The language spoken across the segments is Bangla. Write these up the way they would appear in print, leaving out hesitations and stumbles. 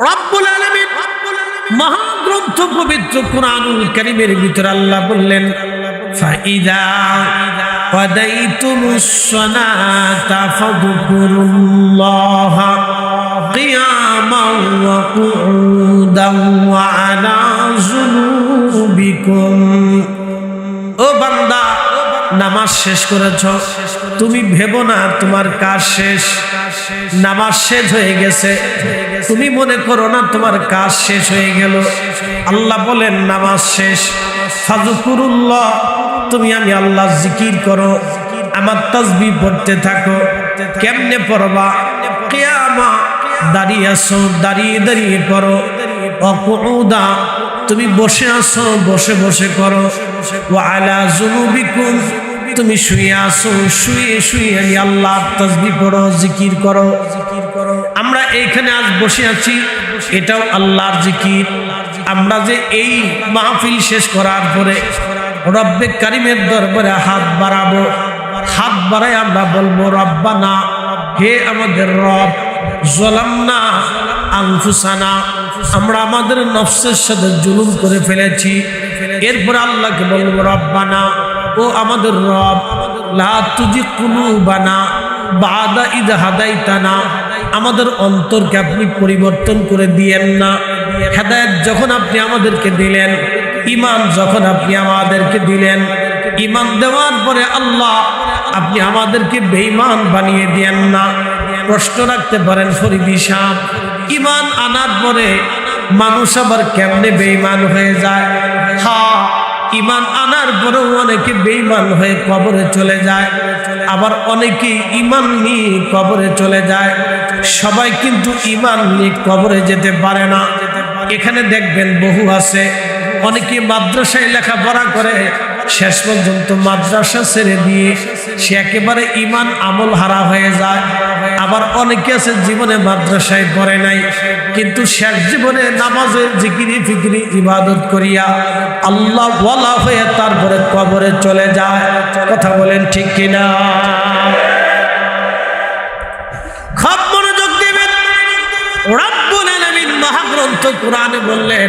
রব্বুল আলামিন মহাগ্রন্থ পবিত্র কুরআনুল কারীমের ভিতরে আল্লাহ বললেন, ফাইদা কাদাইতুমুস সালাতা ফাযকুরুল্লাহা কিয়ামান ওয়া কুউদান ওয়া আলা যুনুবিকুম। ও বান্দা, নামাজ শেষ করেছো, তুমি ভেবো না তোমার কাজ শেষ, নামাজ শেষ হয়ে গেছে। তুমি মনে করো না তোমার কাজ শেষ হয়ে গেল। আল্লাহ বলেন নামাজ শেষ, ফাযকুরুল্লাহ, তুমি আমি আল্লাহ জিকির করো, আমার তাসবিহ পড়তে থাকো। কেমনে পড়বা? কিয়ামা, দাঁড়িয়ে আসো, দাঁড়িয়ে দাঁড়িয়ে করো। ওয়াকুউদা, তুমি বসে আসো, বসে বসে করো। ওয়া আলা যুনুবিকুম, তুমি শুয়ে আসো, শুয়ে শুয়ে আমি আল্লাহর তাসবিহ পড়ো, জিকির করো। আমরা এইখানে আজ বসে আছি, এটাও আল্লাহর জিকির। আমরা যে এই মাহফিল শেষ করার পরে রব্বে কারিমের দরবারে হাত বাড়াবো, হাত বাড়াই আমরা বলবো, রব্বানা, হে আমাদের রব, যালামনা আনফুসানা, আমরা আমাদের নফসের সাথে জুলুম করে ফেলেছি। এরপর আল্লাহকে বলবো, রব্বানা, ও আমাদের রব, লা তুজি কুলুবানা বাদা ইদ হাদাইতানা, আমাদের অন্তরকে আপনি পরিবর্তন করে দিয়েন না। হেদায়েত যখন আপনি আমাদেরকে দিলেন, ঈমান যখন আপনি আমাদেরকে দিলেন, ঈমান দেওয়ার পরে আল্লাহ আপনি আমাদেরকে বেঈমান বানিয়ে দিয়েন না। প্রশ্ন রাখতে পারেন ফরিদি সাহেব, ঈমান আনার পরে মানুষ আবার কেমনে বেঈমান হয়ে যায়? হ্যাঁ, ঈমান আনার পরেও অনেকে বেঈমান হয়ে কবরে চলে যায়, আবার অনেকে ঈমান নিয়ে কবরে চলে যায়। সবাই কিন্তু ঈমান নিয়ে কবরে যেতে পারে না। এখানে দেখবেন বহু আছে, অনেকে মাদ্রাসায় লেখাপড়া করে, শেষ পর্যন্ত মাদ্রাসা ছেড়ে দিয়ে সে একেবারে ঈমান আমল হারা হয়ে যায়। আবার অনেকে আছে জীবনে মাদ্রাসায় পড়ে নাই, কিন্তু শেষ জীবনে নামাজে জিকিরি ফিকিরি ইবাদত করিয়া আল্লাহ ওয়ালা হয়ে তারপরে কবরে চলে যায়। কথা বলেন ঠিক কিনা? খুব মনোযোগ দিবেন। রব্বুল আলামিন মহাগ্রন্থ কোরআনে বললেন,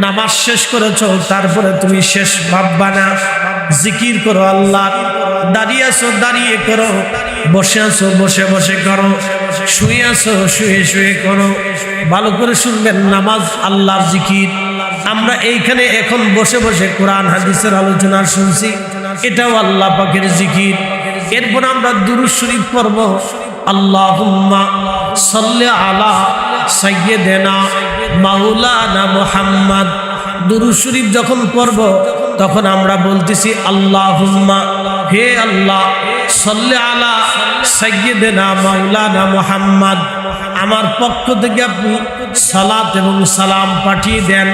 নামাজ শেষ করেছো, তারপরে তুমি শেষ ভাববা না, জিকির করো আল্লাহ। দাঁড়িয়ে আছো, দাঁড়িয়ে করো। বসে আছো, বসে বসে করো। শুয়ে আছো, শুয়ে শুয়ে করো। ভালো করে শুনবেন, নামাজ আল্লাহর জিকির। আমরা এইখানে এখন বসে বসে কোরআন হাদিসের আলোচনা শুনছি, এটাও আল্লাহ পাকের জিকির। এরপর আমরা দুরূদ শরীফ পড়ব, আল্লাহুম্মা সাল্লি আলা সাইয়্যিদিনা মাওলানা মুহাম্মদ। দুরূদ শরীফ যখন পড়ব তখন আমরা বলতেছি, আল্লাহুম্মা, হে আল্লাহ, সাল্লি আলা সাইয়্যিদিনা মাওলানা মুহাম্মদ, আমার পক্ষ থেকে আপনি সালাত এবং সালাম পাঠিয়ে দেন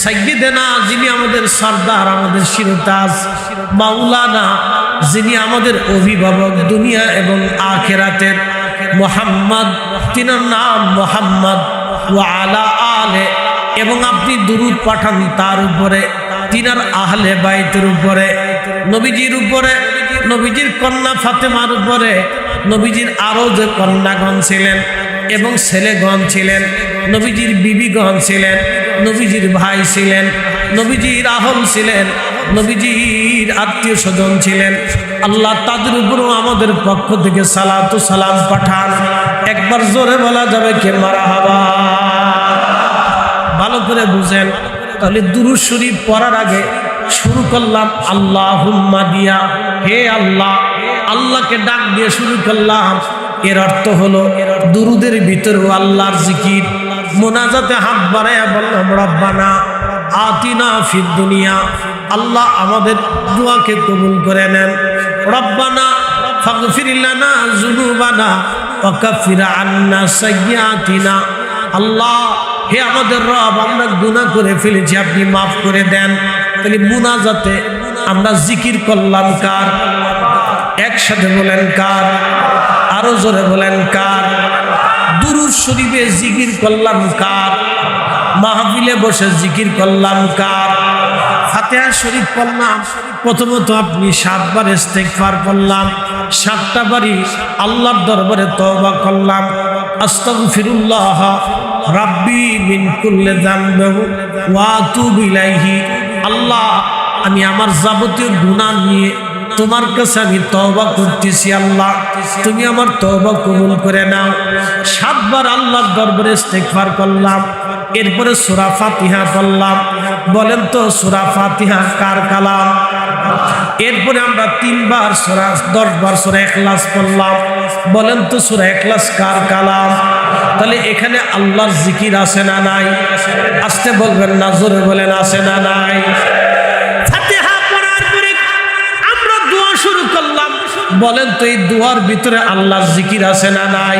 সাইয়্যিদিনা, যিনি আমাদের সরদার, আমাদের শিরতাজ, মাওলানা, যিনি আমাদের অভিভাবক দুনিয়া এবং আখিরাতের, মুহাম্মদ, তিনার নাম মুহাম্মদ, ওয়া আলা আলে, এবং আপনি দুরূদ পাঠান তার উপরে, তিনার আহলে বাইতের উপরে, নবীজির উপরে, নবীজির কন্যা ফাতেমার উপরে, নবীজির আরো যে কন্যাগণ ছিলেন এবং ছেলেগণ ছিলেন, নবীজির বিবিগণ ছিলেন, নবীজির ভাই ছিলেন, নবীজির আহল ছিলেন, নবীজির আত্মীয় স্বজন ছিলেন, আল্লাহ তাদের উপরও আমাদের পক্ষ থেকে সালাত ও সালাম পাঠান। একবার জোরে বলা যাবে কে মারহাবা? ভালো করে বুঝেন। তাহলে দুরূদ শরীফ পড়ার আগে শুরু করলাম আল্লাহুম্মা দিয়া, হে আল্লাহ, আল্লাহকে ডাক দিয়ে শুরু করলাম। এর অর্থ হলো দুরুদের ভিতরেও আল্লাহর জিকির। মোনাজাতে হাত বাড়াইয়া বললাম, রব্বানা আতিনা ফিদ দুনিয়া, আল্লাহ আমাদের দোয়াকে কবুল করে নেন। রব্বানা ফাগফির লানা যুনুবানা ওয়া কাফির আন্না সাইয়্যাতিনা, আল্লাহ, হে আমাদের রব, আমরা গুনাহ করে ফেলেছি, আপনি মাফ করে দেন। তাহলে মুনাজাতে আমরা জিকির করলাম কার? একসাথে বলেন কার? আরো জোরে বলেন কার? দুরূদ শরীফে জিকির করলাম কার? মাহফিলে বসে জিকির করলাম কার? ফাতিহা শরীফ পড়লাম, প্রথমত আপনি 7 বার ইস্তিগফার করলাম, 7টা বারই আল্লাহর দরবারে তওবা করলাম, আস্তাগফিরুল্লাহ রাব্বি মিন কুল্লি যামবিন ওয়া আতুবু ইলাইহি। আল্লাহ, আমি আমার যাবতীয় গুনাহ নিয়ে তোমার কাছে আমি তওবা করতেছি। আল্লাহ, তুমি আমার তওবা কবুল করে নাও। 7 বার আল্লাহর দরবারে ইস্তিগফার করলাম। এরপরে সূরা ফাতিহা পড়লাম। বলেন তো সূরা ফাতিহা কার কালাম? এরপরে আমরা 3 বার সূরা 10 বার সূরা ইখলাস পড়লাম। বলেন তো সূরা ইখলাস কার কালাম? তাহলে এখানে আল্লাহর জিকির আছে না নাই? আস্তে বলবেন না, জোরে বলেন আছে না নাই? ফাতিহা পড়ার পরে আমরা দোয়া শুরু করলাম। বলেন তো এই দোয়ার ভিতরে আল্লাহর জিকির আছে না নাই?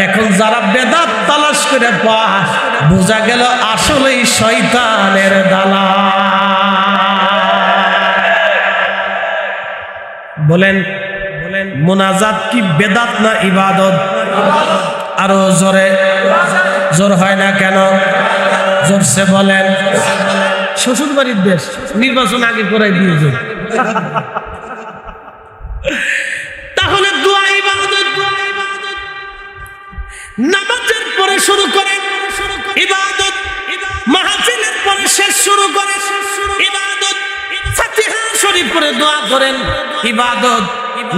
এখন যারা বেদাত তালাশ করে পায়, বোঝা গেল আসলেই শয়তানের দালাল। বলেন মুনাজাত কি বেদাত না ইবাদত? আরো জোরে, জোর হয় না কেন? জোরসে বলেন। শ্বশুর বাড়ির দেশ, নির্বাচন আগে করাই দিয়েছে। তাহলে দোয়া ইবাদত। নামাজের পরে শুরু করেন ইবাদত, মাহফিলের পরে শেষ শুরু করেন ইবাদত, ফাতিহা শরীফ পরে দোয়া করেন ইবাদত,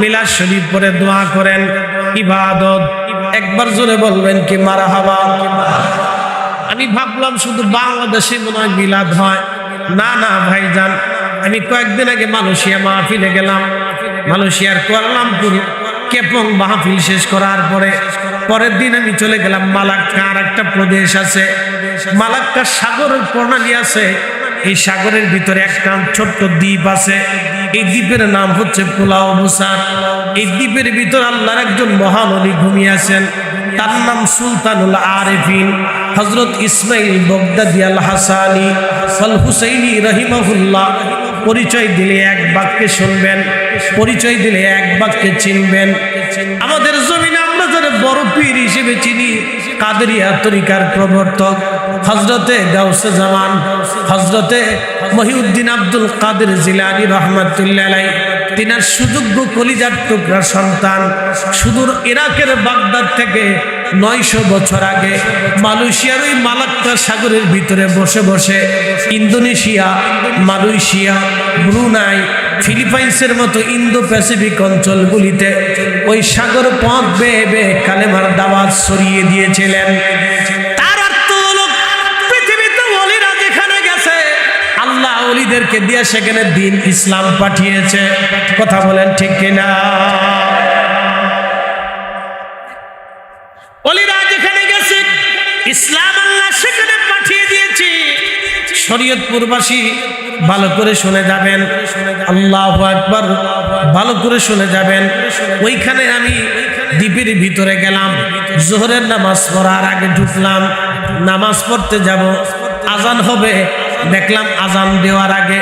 মিলাদ শরীফ পরে দোয়া করেন ইবাদত। একবার জোরে বলবেন কি মারহাবা? আমি ভাবলাম শুধু বাংলাদেশে মনে হয় মিলাদ হয়। না না ভাইজান, আমি কয়েকদিন আগে মালয়েশিয়া মাহফিলে গেলাম। মালয়েশিয়ার কুয়ালালামপুর কেপং মাহফিল শেষ করার পরের দিন আমি চলে গেলাম মালাক্কা। আর একটা প্রদেশ আছে মালাক্কা, সাগরের প্রণালী আছে। এই সাগরের ভিতরে একটা ছোট্ট দ্বীপ আছে। এই দ্বীপের নাম হচ্ছে পুলাও মুসার। এই দ্বীপের ভিতর আল্লাহর একজন মহান ওলি ঘুমিয়ে আছেন। তার নাম সুলতানুল আরিফিন হযরত ইসমাইল বগদাদি আল হাসানি আল হুসাইনি রাহিমাহুল্লাহ। পরিচয় দিলে এক বাক্যে শুনবেন, পরিচয় দিলে এক বাক্যে চিনবেন। আমাদের জমিনে আমরা যারা বড় পীর হিসেবে চিনি, কাদেরিয়া তরিকার প্রবর্তক হযরতে গাউসে জামান হযরতে মহিউদ্দিন আব্দুল কাদের জিলানী রাহমাতুল্লাহ আলাইহি। তিনার সুযোগ্য কলিজার টুকরা সন্তান সুদূর ইরাকের বাগদাদ থেকে 900 বছর আগে মালয়েশিয়ার ওই মালাক্কা সাগরের ভিতরে বসে বসে ইন্দোনেশিয়া, মালয়েশিয়া, ব্রুনাই, ফিলিপাইন্সের মতো ইন্দো প্যাসিফিক অঞ্চলগুলিতে ওই সাগর পথ বেয়ে বেয়ে কালেমার দাওয়াত ছড়িয়ে দিয়েছিলেন। তার অর্থ হলো পৃথিবীতে ওলিরা যেখানে গেছে আল্লাহ ওলিদেরকে দিয়ে সেখানে দিন ইসলাম পাঠিয়েছে। কথা বলেন ঠিক কিনা? ওলিরা যেখানে গেছে ইসলাম আল্লাহ সেখানে পাঠিয়ে দিয়েছে। শরীয়তপুরবাসী ভালো করে শুনে যাবেন, আল্লাহু আকবার, ভালো করে শুনে যাবেন। ওইখানে আমি দ্বীপের ভিতরে গেলাম, জোহরের নামাজ পড়ার আগে ঢুকলাম, নামাজ পড়তে যাব, আজান হবে। দেখলাম আজান দেওয়ার আগে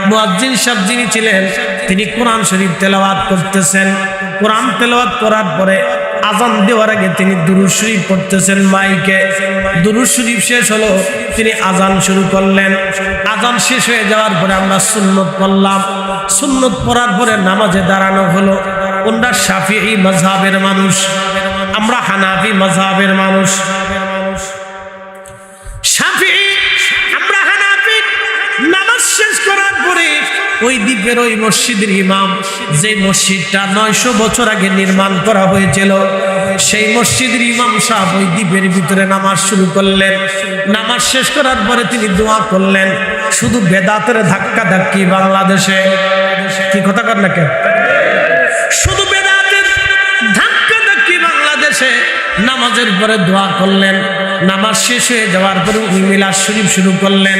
মুয়াজ্জিন সাহেব যিনি ছিলেন তিনি কোরআন শরীফ তেলাওয়াত করতেছেন। কোরআন তেলাওয়াত করার পরে আজান দেওয়ার আগে তিনি দুরূদ শরীফ পড়তেছেন মাইকে। দুরূদ শরীফ শেষ হলো, তিনি আজান শুরু করলেন। আজান শেষ হয়ে যাওয়ার পরে আমরা সুন্নত পড়লাম। সুন্নত পড়ার পরে নামাজে দাঁড়ানো হলো। ওনারা শাফিঈ মাযহাবের মানুষ, আমরা হানাফি মাযহাবের মানুষ। শাফিঈ, আমরা হানাফি। নামাজ শেষ করার পরে ওই দ্বীপের ওই মসজিদের ইমাম, যে মসজিদটা 900 বছর আগে নির্মাণ করা হয়েছিল, সেই মসজিদের ইমাম সাহেব ওই দ্বীপের ভিতরে নামাজ শুরু করলেন। নামাজ শেষ করার পরে তিনি দোয়া করলেন। শুধু বেদাতের ধাক্কা ধাক্কি বাংলাদেশে, কি কথা কর না কেন? শুধু বেদাতের ধাক্কা ধাক্কি বাংলাদেশে। নামাজের পরে দোয়া করলেন। নামাজ শেষ হয়ে যাওয়ার পরে উনি মিলাদ শরীফ শুরু করলেন,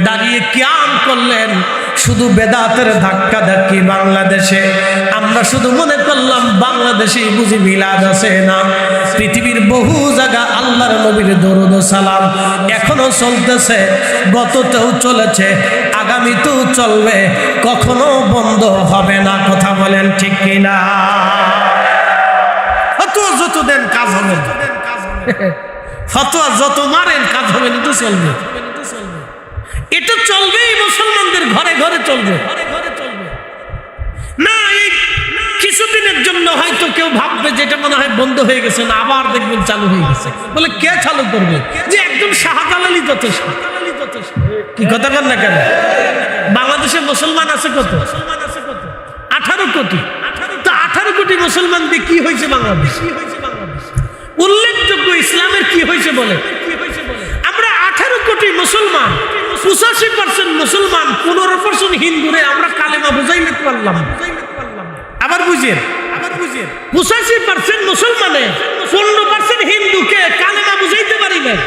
দাঁড়িয়ে কিয়াম করলেন। শুধু বেদাতের ধাক্কা ধাক্কি বাংলাদেশে। আমরা শুধু মনে করলাম বাংলাদেশে বুঝি মিলাদ আছে না। পৃথিবীর বহু জায়গা আল্লাহর নবীর দরুদ ও সালাম এখনো চলতেছে, গততেও চলেছে, আগামীতেও চলবে, কখনো বন্ধ হবে না। কথা বলেন ঠিক কিনা? ফতোয়া যত দেন কাজ হবে, ফতোয়া যত মারেন কাজ হবে না, তো চলবে। এটা চলবেই, মুসলমানদের ঘরে ঘরে চলবে না। এই কিছুদিন কিছুদিনের জন্য হয়তো কেউ ভাববে যেটা মনে হয় বন্ধ হয়ে গেছে, না আবার দেখবেন চালু হয়ে গেছে। বলে কে চালু করবে? যে একদম শাহজালালই যথেষ্ট। কি কথা বল না কেন? বাংলাদেশে মুসলমান আছে কত? 18 কোটি। তো 18 কোটি মুসলমান দিয়ে কি হয়েছে বাংলাদেশ? উল্লেখযোগ্য ইসলামের কি হয়েছে বলে? আমরা 18 কোটি মুসলমান, 85% মুসলমান, 15% হিন্দুরে আমরা কালেমা বুঝাইতে পারলাম। আবার বুঝেন, 85% মুসলমানে 15% হিন্দুকে কালেমা বুঝাইতে পারি নাই,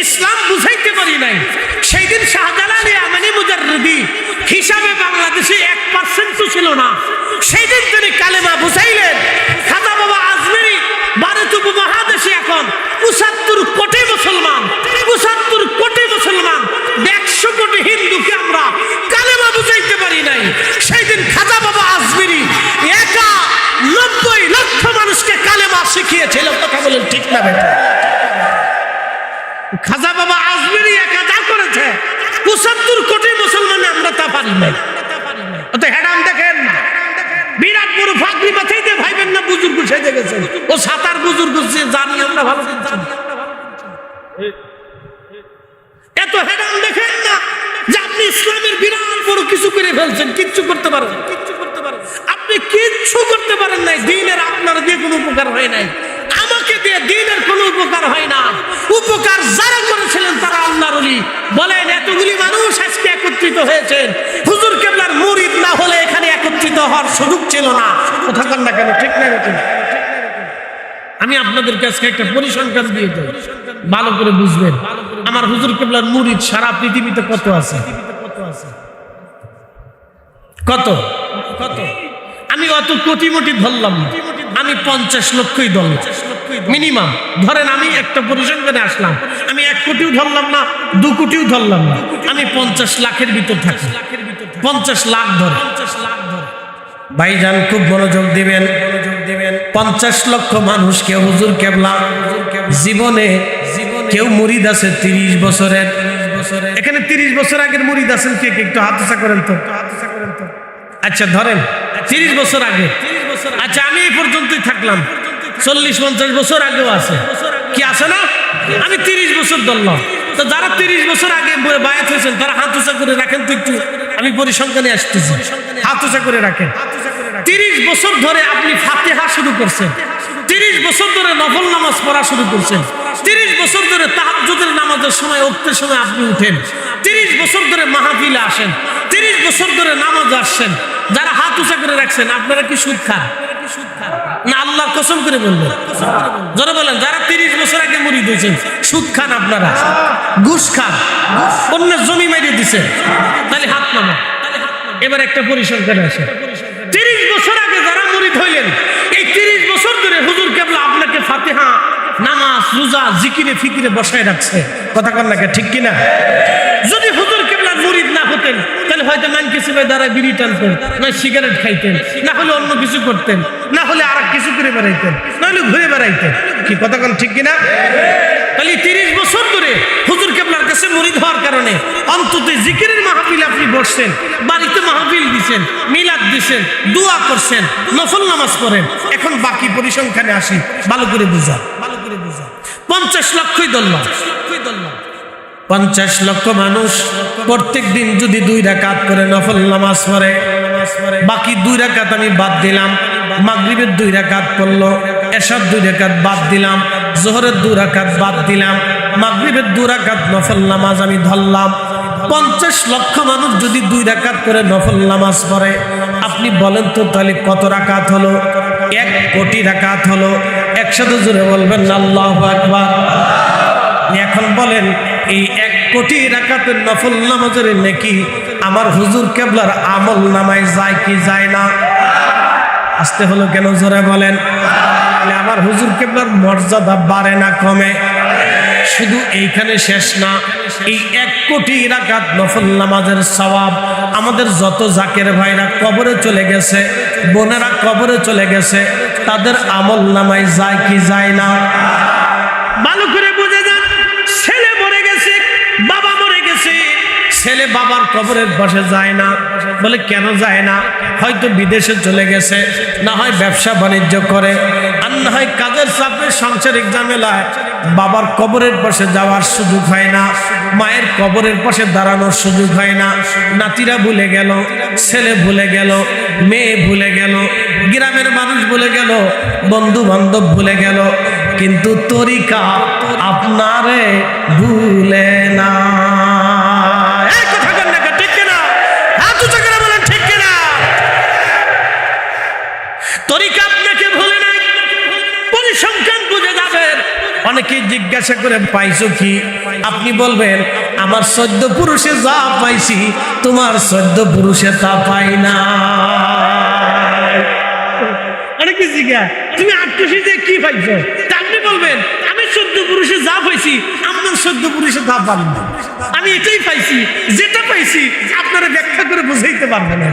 ইসলাম বুঝাইতে পারি নাই। সেই দিন শাহজালাল ইয়ামানি মুজাররিদি হিসাবে বাংলাদেশে 1% ছিল না। সেই দিন তিনি কালেমা বুঝাইলেন। খাজা বাবা আজমেরি ভারত উপমহাদেশে এখন 75 কোটি মুসলমান, 75 কোটি মুসলমান, 100 কোটি হিন্দুকে আমরা কালেমা বুঝাইতে পারি নাই। সেই দিন খাজা বাবা আজমেরি একা 90 লক্ষ মানুষকে কালেমা শিখিয়েছিল। কথা বলেন ঠিক না বেটা? খাজা বাবা আজমেরি একা যা করেছে 75 কোটি মুসলমান আমরা তা পারি নাই। অত হেডাম দেখেন না, বিরাট বড় ফাঁকরি মাথাইতে ভাইবেন না বুজুর্গ সেজে গেছে। ও সাতার বুজুর্গ জানি আমরা ভালো। এত হেডাম দেখেন না যে আপনি ইসলামের বিরাট বড় কিছু করে ফেলছেন, কিচ্ছু করতে পারেন, আপনি কিচ্ছু করতে পারেন নাই। দ্বীনের আপনার দিয়ে কোনো উপকার হয় নাই, আমাকে দিয়ে দ্বীনের কোনো উপকার হয় না। উপকার যারা করেছিলেন তারা আল্লাহর ওলি। বলেন এতগুলি মানুষ আজকে একত্রিত হয়েছেন, হুজুর কেবলার মুরিদ না হলে এখানে একত্রিত হওয়ার সুযোগ ছিল না। কথা বলেন না কেন? ঠিক না? আমি আপনাদের কাছে একটা পরিসংখ্যান দিয়ে দেব, ভালো করে বুঝবেন। আমার হুজুর কেবলার মুরিদ সারা পৃথিবীতে কত আছে? কত? আমি অত কোটি মোটি ধরলাম না, আমি 50 লক্ষই ধরলাম মিনিমাম। ধরেন আমি একটা পরিসংখ্যানে আসলাম, আমি 1 কোটিও ধরলাম না, 2 কোটিও ধরলাম না, আমি 50 লাখের ভিতর থাকি। 50 লাখ ধরে ভাইজান খুব মনোযোগ দিবেন। 50 লক্ষ মানুষকে হুজুর কেবলা জীবনে কেউ মুরিদ আছে 30 বছরের। এখানে 30 বছর আগের মুরিদ আছেন কে? একটু হাত উঁচা করেন তো। আচ্ছা ধরেন 30 বছর আগে। আচ্ছা আমি এই পর্যন্তই থাকলাম, 40-50 বছর আগেও আছে। কি আছে না? আমি 30 বছর ধরলাম। তো যারা 30 বছর আগে বায়াত হয়েছেন তারা হাত উঁচা করে রাখেন তো একটু, আমি পরিসংখ্যানে আসতেছি। হাত উঁচা করে রাখেন। 30 বছর ধরে আপনি ফাতিহা শুরু করছেন, 30 বছর ধরে নফল নামাজ পড়া শুরু করছেন, 30 বছর ধরে তাহাজ্জুদের নামাজের সময় উঠতে সময় আপনি উঠেন, 30 বছর ধরে মাহফিলে আসেন, 30 বছর ধরে নামাজ আসছেন। যারা হাত উঁচা করে রাখছেন আপনারা কি সুদ খান না আল্লাহর কসম করে বলবেন? যারা বলেন যারা 30 বছর আগে মুরিদ হয়েছেন সুদ খান, আপনারা ঘুষ খান, অন্যের জমি মেরে দিচ্ছেন, তাহলে হাত নামা। এবার একটা পরিসংখ্যানে আসে, 30 বছর আগে যারা মুরিদ হইলেন এই 30 বছর ধরে হুজুর কেবলা আপনাকে ফাতিহা, নামাজ, রোজা, জিকিরে ফিকিরে বসায় রাখছে। কথা কন না ঠিক কিনা? যদি হুজুর কেবলার মুরিদ না হতেন তাহলে হয়তো মানকিসিবে দ্বারা বিড়ি টানতেন, না সিগারেট খাইতেন, না হলে অন্য কিছু করতেন, না হলে আর কিছু করে বেড়াইতেন, না হলে ঘুরে বেড়াইতেন। কি কথা কন ঠিক কিনা? তাহলে 30 বছর ধরে হুজুর কেবলার কাছে মুরিদ হওয়ার কারণে অন্তত জিকিরের মাহফিল আপনি বসছেন, বাড়িতে মাহফিল দিছেন, মিলাদ দিছেন, দোয়া করছেন, নফল নামাজ পড়েন। এখন বাকি পরিসংখ্যানে আসি, ভালো করে বুঝা। 50 লক্ষই ধরলাম। 50 লক্ষ মানুষ প্রত্যেক দিন যদি 2 রাকাত করে নফল নামাজ পড়ে, বাকি 2 রাকাত আমি বাদ দিলাম। মাগরিবের 2 রাকাত পড়লো, এশার 2 রাকাত বাদ দিলাম, জোহরের 2 রাকাত বাদ দিলাম, মাগরিবের 2 রাকাত নফল নামাজ আমি ধরলাম। 50 লক্ষ মানুষ যদি 2 রাকাত করে নফল নামাজ পড়ে, আপনি বলেন তো তাহলে কত রাকাত হলো? 1 কোটি রাকাত হলো। একসাথে জোরে বলবেন আল্লাহু আকবার। এখন বলেন এই 1 কোটি রাকাতের নফল নামাজের নেকি আমার হুজুর কেবলার আমল নামায় যায় কি যায় না? আসতে হলো কেন? জোরে বলেন। আমার হুজুর কেবলার মর্যাদা বাড়ে না কমে? শুধু এইখানে শেষ না, এই 1 কোটি রাকাত নফল নামাজের সওয়াব আমাদের যত জাকের ভাইরা কবরে চলে গেছে, বোনেরা কবরে চলে গেছে, তাদের আমল নামায় যায় কি যায় না? ভালো করে বুঝে যান। ছেলে মরে গেছে, বাবা মরে গেছে, ছেলে বাবার কবরের পাশে যায় না। বলে কেন যায় না? হয়তো বিদেশে চলে গেছে, না হয় ব্যবসা বাণিজ্য করে, আর না হয় কাজের চাপে সাংসারিক ঝামেলায় বাবার কবরের পাশে যাওয়ার সুযোগ হয় না, মায়ের কবরের পাশে দাঁড়ানোর সুযোগ হয় না। নাতিরা ভুলে গেল, ছেলে ভুলে গেল, মেয়ে ভুলে গেল, গ্রামের মানুষ ভুলে গেল, বন্ধু বান্ধব ভুলে গেল, কিন্তু তরিকা আপনারে ভুলে না। তরিকা আপনাকে ভুলে নাই, পরিসংখ্যান বুঝে যাবেন। অনেকেই জিজ্ঞাসা করে পাইছো কি? আপনি বলবেন আমার 14 পুরুষে যা পাইছি তোমার 14 পুরুষে তা পাই না। অনেকে জিজ্ঞাসা তুমি 88 দিয়ে কি পাইছো? আপনি বলবেন আমি 14 পুরুষে যা পাইছি আপনার 14 পুরুষে তা পাই না। আমি এটাই পাইছি, যেটা পাইছি আপনারা ব্যাখ্যা করে বুঝাইতে পারবেন না।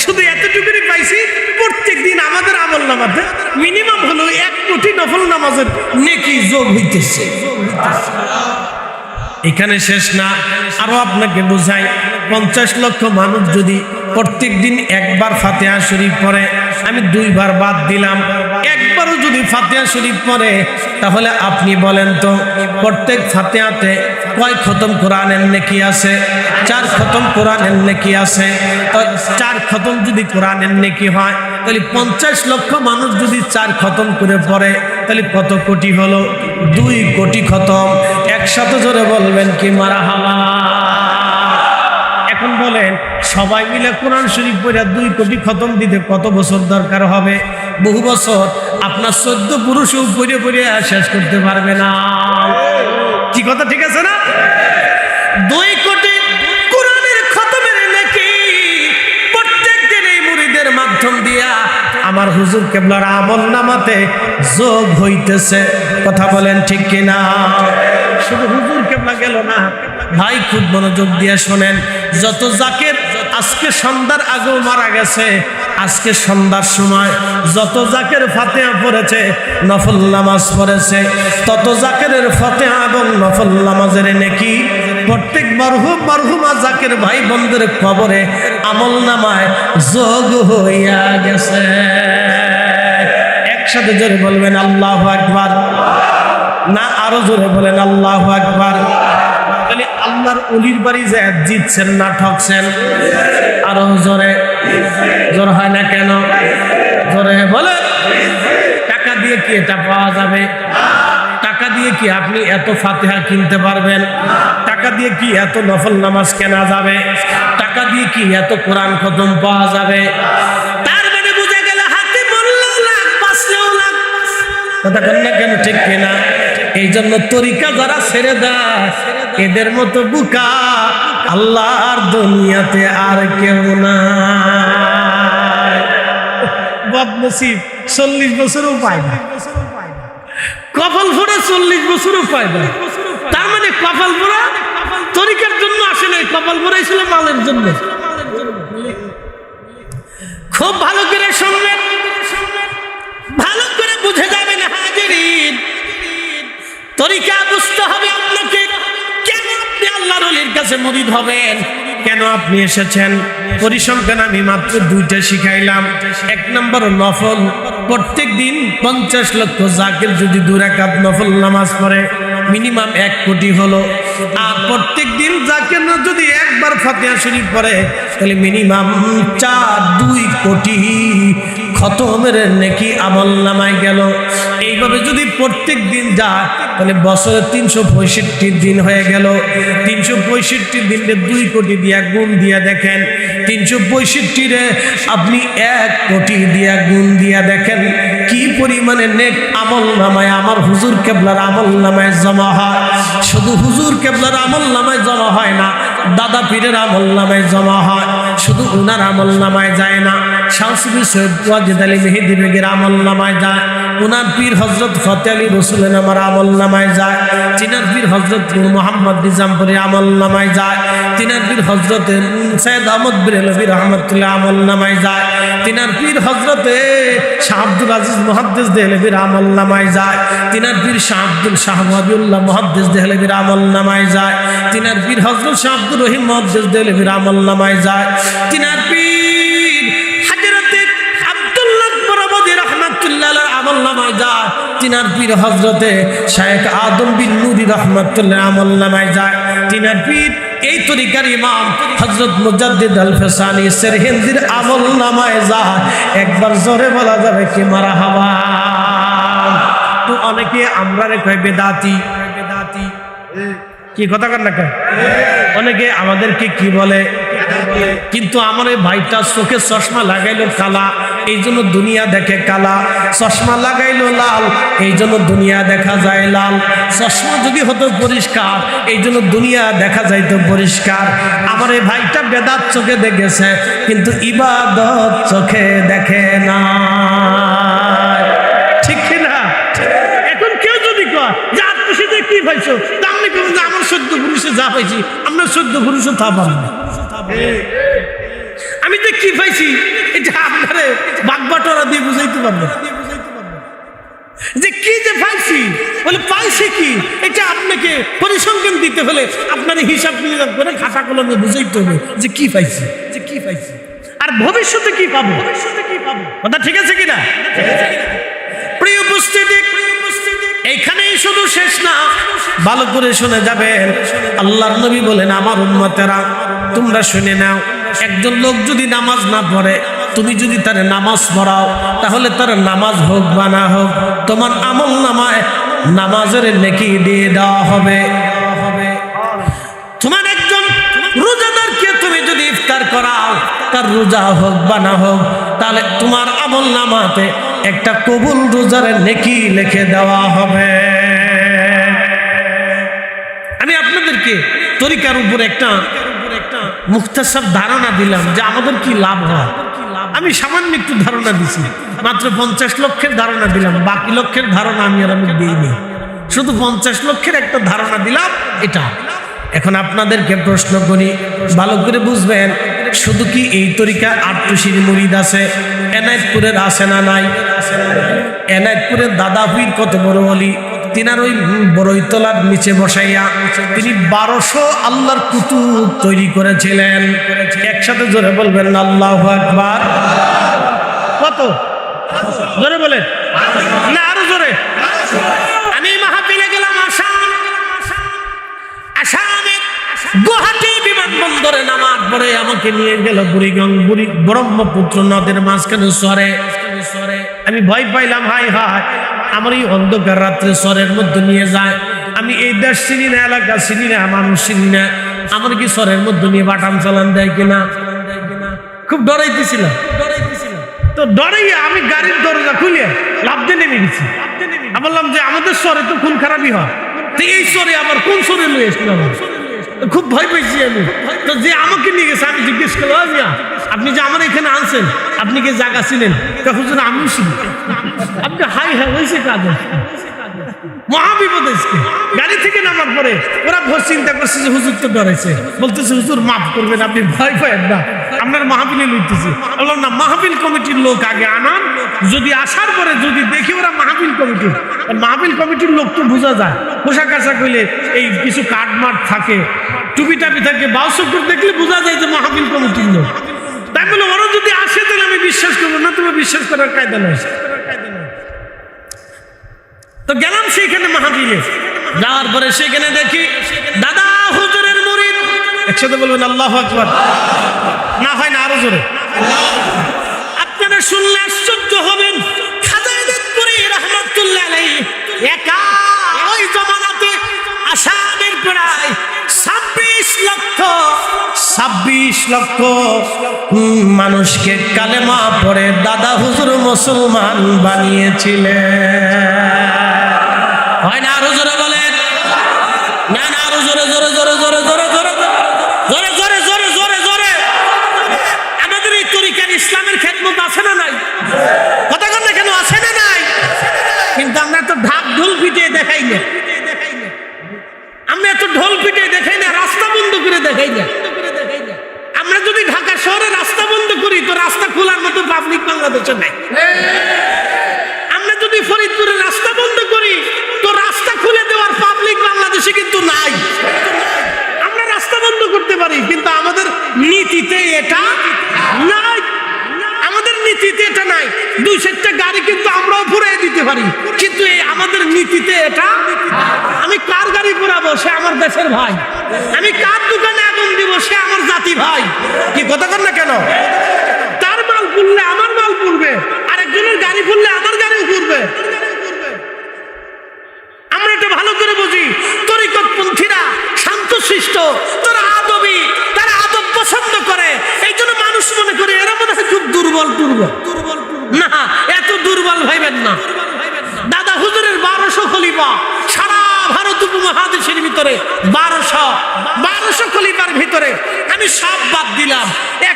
শুধু এতটুকুই পাইছি, প্রত্যেক দিন আমাদের আমল নামাতে মিনিমাম হলো 1 কোটি নফল নামাজের নেকি যোগ হইতেছে। এখানে শেষ না, আরো আপনাকে বোঝাই। 50 লক্ষ মানুষ যদি প্রত্যেক দিন একবার ফাতিহা শরীফ পড়ে, আমি 2 বার বাদ দিলাম, একবারও যদি ফাতিহা শরীফ পড়ে, তাহলে আপনি বলেন তো প্রত্যেক ফাতিহাতে কয় খতম কোরআনের নেকি আছে? 4 খতম কোরআনের নেকি আছে। তো 4 খতম যদি কোরআনের নেকি হয়, তাহলে 50 লক্ষ মানুষ যদি 4 খতম করে পড়ে, তাহলে কত কোটি হলো? 2 কোটি খতম। একসাথে জোরে বলবেন কি মারহাবা। এখন বলেন সবাই মিলে কোরআন শরীফ পড়ে 2 কোটি খতম দিতে কত বছর দরকার হবে? বহু বছর। আপনার 14 পুরুষও পড়ে পড়ে শেষ করতে পারবে না। কি কথা ঠিক আছে না? 2 কোটি কোরআনের খতমের নাকি প্রত্যেক দিন এই মুরিদের মাধ্যম দিয়া আমার হুজুর কেবলার আমল নামাতে যোগ হইতেছে। কথা বলেন ঠিক কিনা? শুধু হুজুর কেবলা গেল না ভাই, খুব মনোযোগ দিয়ে শোনেন। যত জাকের আজকে সন্ধ্যার আগেও মারা গেছে, আজকে সন্ধ্যার সময় যত জাকের ফাতিহা পড়েছে, নফল নামাজ পড়েছে, তত জাকেরের ফাতিহা এবং নফল নামাজের নেকি প্রত্যেক মরহুমা জাকের ভাই বোনদের কবরে আমল নামায় যোগ হইয়া গেছে। একসাথে জোরে বলবেন আল্লাহু আকবার। না আরো জোরে বলেন আল্লাহু আকবার। তাহলে আল্লাহর ওলির বাড়ি যায় জিতছেন না ঠকছেন? আরো জোরে। জোর হয় না কেন? জোরে বলে। টাকা দিয়ে কি এটা পাওয়া যাবে? টাকা দিয়ে কি আপনি এত ফাতিহা কিনতে পারবেন? টাকা দিয়ে কি এত নফল নামাজ কেনা যাবে? টাকা দিয়ে কি এত কোরআন খতম পাওয়া যাবে? তার মানে বুঝে গেল হাতে বললেও লাখ, বাঁচলেও লাখ। কথা বল না কেন? ঠিক কিনা? এই জন্য তরিকা যারা ছেড়ে দেয়, এদের মতো বুকা আল্লাহর দুনিয়াতে আর কেউ নাই। বদনসিব 40 বছরও পায় না, কপাল ফোড়া 40 বছরও পায় না। তার মানে কপাল ফোড়া তরিকার জন্য আসে নাই, কপাল ফোড়াই ছিল মালের জন্য। খুব ভালো করে শুনবেন, ভালো করে বুঝে যাবেন হাজিরিন। তরিকা বুঝতে হবে আপনাকে। কেন আপনি আল্লাহর ওলির কাছে মুরিদ হবেন? কেন আপনি এসেছেন? পরিসংখ্যান আমি মাত্র 2টা শিখাইলাম। 1 নম্বর নফল। প্রত্যেক দিন 50 লক্ষ জাকির যদি 2 রাকাত নফল নামাজ পড়ে, মিনিমাম 1 কোটি হলো। আর প্রত্যেক দিন জাকির যদি একবার ফাতিহা শরীফ পড়ে, তাহলে মিনিমাম 2 কোটি খতমের নেকি আমল নামায় গেল। এইভাবে যদি প্রত্যেক দিন যায়, তাহলে বছরে 365 দিন হয়ে গেল। 365 দিনে 2 কোটি দিয়া গুণ দিয়া দেখেন। 365 রে আপনি 1 কোটি দিয়া গুণ দিয়া দেখেন কি পরিমাণে নেক আমল নামায় আমার হুজুর কেবলার আমল নামায় জমা হয়। শুধু হুজুর কেবলার আমল নামায় জমা হয় না, দাদা পীরের আমল নামায় জমা হয়। শুধু উনার আমল নামায় যায় না, শামসুবি সৈয়দ ওয়াজেদ আলী মেহেদি বেগের আমলনামায় যায়, উনার পীর হযরত ফতেহ আলী রসুলের আমার আমলনামায় যায়, তিনার পীর হযরত নূর মোহাম্মদ নিজামপুরের আমলনামায় যায়, তিনার পীর হযরত সৈয়দ আহমদ বেরেলভী রহমাতুল্লাহ আমলনামায় যায়, তিনার পীর হযরত শাহ আব্দুল আজিজ মুহাদ্দিস দেহলভীর আমলনামায় যায়, তিনার পীর শাহ আব্দুল শাহ ওয়ালিউল্লাহ মুহাদ্দিস দেহলভীর আমলনামায় যায়, তিনার পীর হযরত শাহ আব্দুর রহিম মুহাদ্দিস দেহলভীর আমলনামায় যায়, তিনার পীর হযরতে আব্দুল্লাহ বরবদি রাহমাতুল্লাহ আলাইহি আমলনামায় যায়, তিনার পীর হযরতে শায়েখ আদম বিন নূরি রাহমাতুল্লাহ আমলনামায় যায়, তিনার পীর এই তরিকার ইমাম হযরত মুজাদ্দিদ আল ফিসানি সেরহিন্দির আমলনামায় যায়। একবার জোরে বলা যাবে কি মারহাবা। তো অনেকে আমরা রে কয় বেদাতি, কি কথা কান না কয়, অনেকে আমাদেরকে কি বলে, কিন্তু আমার এই ভাইটা চোখে চশমা লাগাইলো কালা, এই জন্য দুনিয়া দেখে কালা, চশমা লাগাইলো লাল, এই জন্য দুনিয়া দেখা যায় লাল, চশমা যদি হতো পরিষ্কার এই জন্য দুনিয়া দেখা যাইতো পরিষ্কার। আমার এই ভাইটা বেদাত চোখে দেখেছে কিন্তু ইবাদত চোখে দেখে না, ঠিক কিনা? এখন কেউ যদি কয় যে আত্মীয় কি পাইছো, আপনি কেমন যে আমার 14 পুরুষে যা পাইছি আমরা 14 পুরুষও তা পাবো না, আমি যে কি পাইছি এটা আপনারে বাগবাটোয়ারা দিয়ে বুঝাইতে পারবো যে কি যে পাইছি, বলে পাইছি কি এটা আপনাকে পরিসংখ্যান দিতে হলে আপনার হিসাব নিকাশ করে খাতা কলমে বুঝাইতে হবে যে কি পাইছি, যে কি পাইছি আর ভবিষ্যতে কি পাবো, কথা ঠিক আছে কিনা? প্রিয় উপস্থিতি, এইখানেই শুধু শেষ না, ভালো করে শুনে যাবেন। আল্লাহর নবী বলেন আমার উম্মতেরা তোমরা শুনে নাও, একজন লোক যদি নামাজ না পড়ে, তুমি যদি তার নামাজ পড়াও, তাহলে তার নামাজ হোক বা না হোক তোমার আমলনামায় নামাজের নেকি দিয়ে দেওয়া হবে। তোমার একজন রোজাদারকে তুমি যদি ইফতার করাও, তার রোজা হোক বা না হোক, তাহলে তোমার আমলনামাতে একটা কবুল রোজার নেকি লিখে দেওয়া হবে। আমি আপনাদেরকে তরিকার উপর একটা মুখতাসার ধারণা দিলাম যে আমাদের কি লাভ হয়। আমি সামান্য একটু ধারণা দিছি, মাত্র 50 লক্ষের ধারণা দিলাম, বাকি লক্ষের ধারণা আমি দিইনি, শুধু 50 লক্ষের একটা ধারণা দিলাম এটা। এখন আপনাদেরকে প্রশ্ন করি, ভালো করে বুঝবেন, শুধু কি এই তরিকা আটটুসির মুরিদ আছে, এনায়েতপুরের আছে না নাই? এনায়েতপুরের দাদা পীর কত বড় ওলি, তিনার ওই বড়ইতলার নিচে বসাইয়া তিনি 1200 আল্লাহর কুতুব তৈরি করেছিলেন। একসাথে জোরে বলবেন আল্লাহু আকবার। কত জোরে বলেন না, আরো জোরে। আমি মাহফিলে গেলাম আসামের গুয়াহাটি বিমানবন্দরে নামার পরে আমাকে নিয়ে গেল বুড়িগঙ্গা ব্রহ্মপুত্র নদের মাঝখানে সরে। আমি ভয় পাইলাম, হাই হাই আমার এই অন্ধকার রাত্রে সরের মধ্যে নিয়ে যায়। আমি এই দেশ চিনি না, এলাকা চিনি না, মানুষ চিনি না, আমার কি সরের মধ্যে নিয়ে বাটাম চালান দেয় কিনা, খুব ডরাইতেছিলাম। তো ডরাইয়া আমি গাড়ির দরজা খুলে লাফ দিয়ে নেমে গেছি। আমি বললাম যে আমাদের সরে তো খুন খারাপই হয়, তো এই সরে আবার কোন সরে লয়ে এসলাম, খুব ভয় পেয়েছি আমি। তো যে আমাকে নিয়ে গেছে আমি জিজ্ঞেস করলাম, আপনি যে আমার এখানে আনছেন আপনি কি জায়গা ছিলেন? তখন আমি ছিল। আপনি হাই হাই হয়েছে কাজ, মহাবিপদ আজকে। গাড়ি থেকে নামার পরে ওরা চিন্তা করছে যে হুজুর তো ডরাইছে, বলতেছে হুজুর মাফ করবেন, আপনি ভয় পাবেন না, আপনার মাহফিলে লইতেছি। বললাম না, মাহফিল কমিটির লোক আগে আনান, যদি আসার পরে যদি দেখি ওরা মাহফিল কমিটির লোক তো বোঝা যায়, পোশাক আশাক হইলে এই কিছু কাঠ মাঠ থাকে, টুপি টাপি থাকে, বাউ চক্কর দেখলে বোঝা যায় যে মাহফিল কমিটির লোক। তাই বলে ওরা যদি আসে তাহলে আমি বিশ্বাস করবো না, তুমি বিশ্বাস করার কায়দা নয়। তো গেলাম সেইখানে মাহফিলে, যাওয়ার পরে সেখানে দেখি দাদা হুজুরের মুরিদ। একসাথে বলবেন আল্লাহু আকবার। না হয় না, আরো জোরে। আপনারা শুনলে আশ্চর্য হবেন, খাজা ইনায়েতপুরী রাহমাতুল্লাহ আলাইহি একা ওই জমানাতে আসামের প্রায় 26 লক্ষ মানুষকে কালেমা পড়ে দাদা হুজুর মুসলমান বানিয়েছিলেন। হয় না? আরো জোরে বলেন। না না, আরো জোরে জোরে জোরে জোরে জোরে জোরে জোরে জোরে জোরে জোরে জোরে। আমাদের এই তরিকার ইসলামের খেদমত আছে দেখাই না, আমরা এত ঢোল পিটে দেখাই না, রাস্তা বন্ধ করে দেখাই না। আমরা যদি ঢাকা শহরে রাস্তা বন্ধ করি তো রাস্তা খোলার মতো পাবলিক বাংলাদেশে নাই। আমরা যদি ফরিদপুরে রাস্তা বন্ধ করি তো রাস্তা খুলে দেওয়ার পাবলিক বাংলাদেশে কিন্তু নাই। আমরা রাস্তা বন্ধ করতে পারি কিন্তু আমাদের নীতিতে এটা নাই, আমাদের নীতিতে এটা নাই। 2-4টা গাড়ি কিন্তু আমরাও পুরাই দিতে পারি কিন্তু আমাদের নীতিতে এটা। আমি কার গাড়ি পুরাবো সে আমার দেশের ভাই, আমি কার দোকানে আগুন দিব সে আমার জাতি ভাই। কি কথা কর না কেন? তার মাল পুড়লে আমার মাল পুড়বে, আরেকজনের গাড়ি পুড়লে আমার গাড়িও পুড়বে। আমরা এটা ভালো করে বুঝি। তরিকতপন্থীরা শান্তশিষ্ট, তারা আদবী, তারা আদব পছন্দ করে। এই জন্য মানুষ মনে করে এরা মনে হয় খুব দুর্বল। না, এত দুর্বল ভাইবেন না। দাদা হুজুরের 1200 খলিফা, সারা ভারত উপমহাদেশের ভিতরে 1200 খলিফার ভিতরে আমি সব বাদ দিলাম।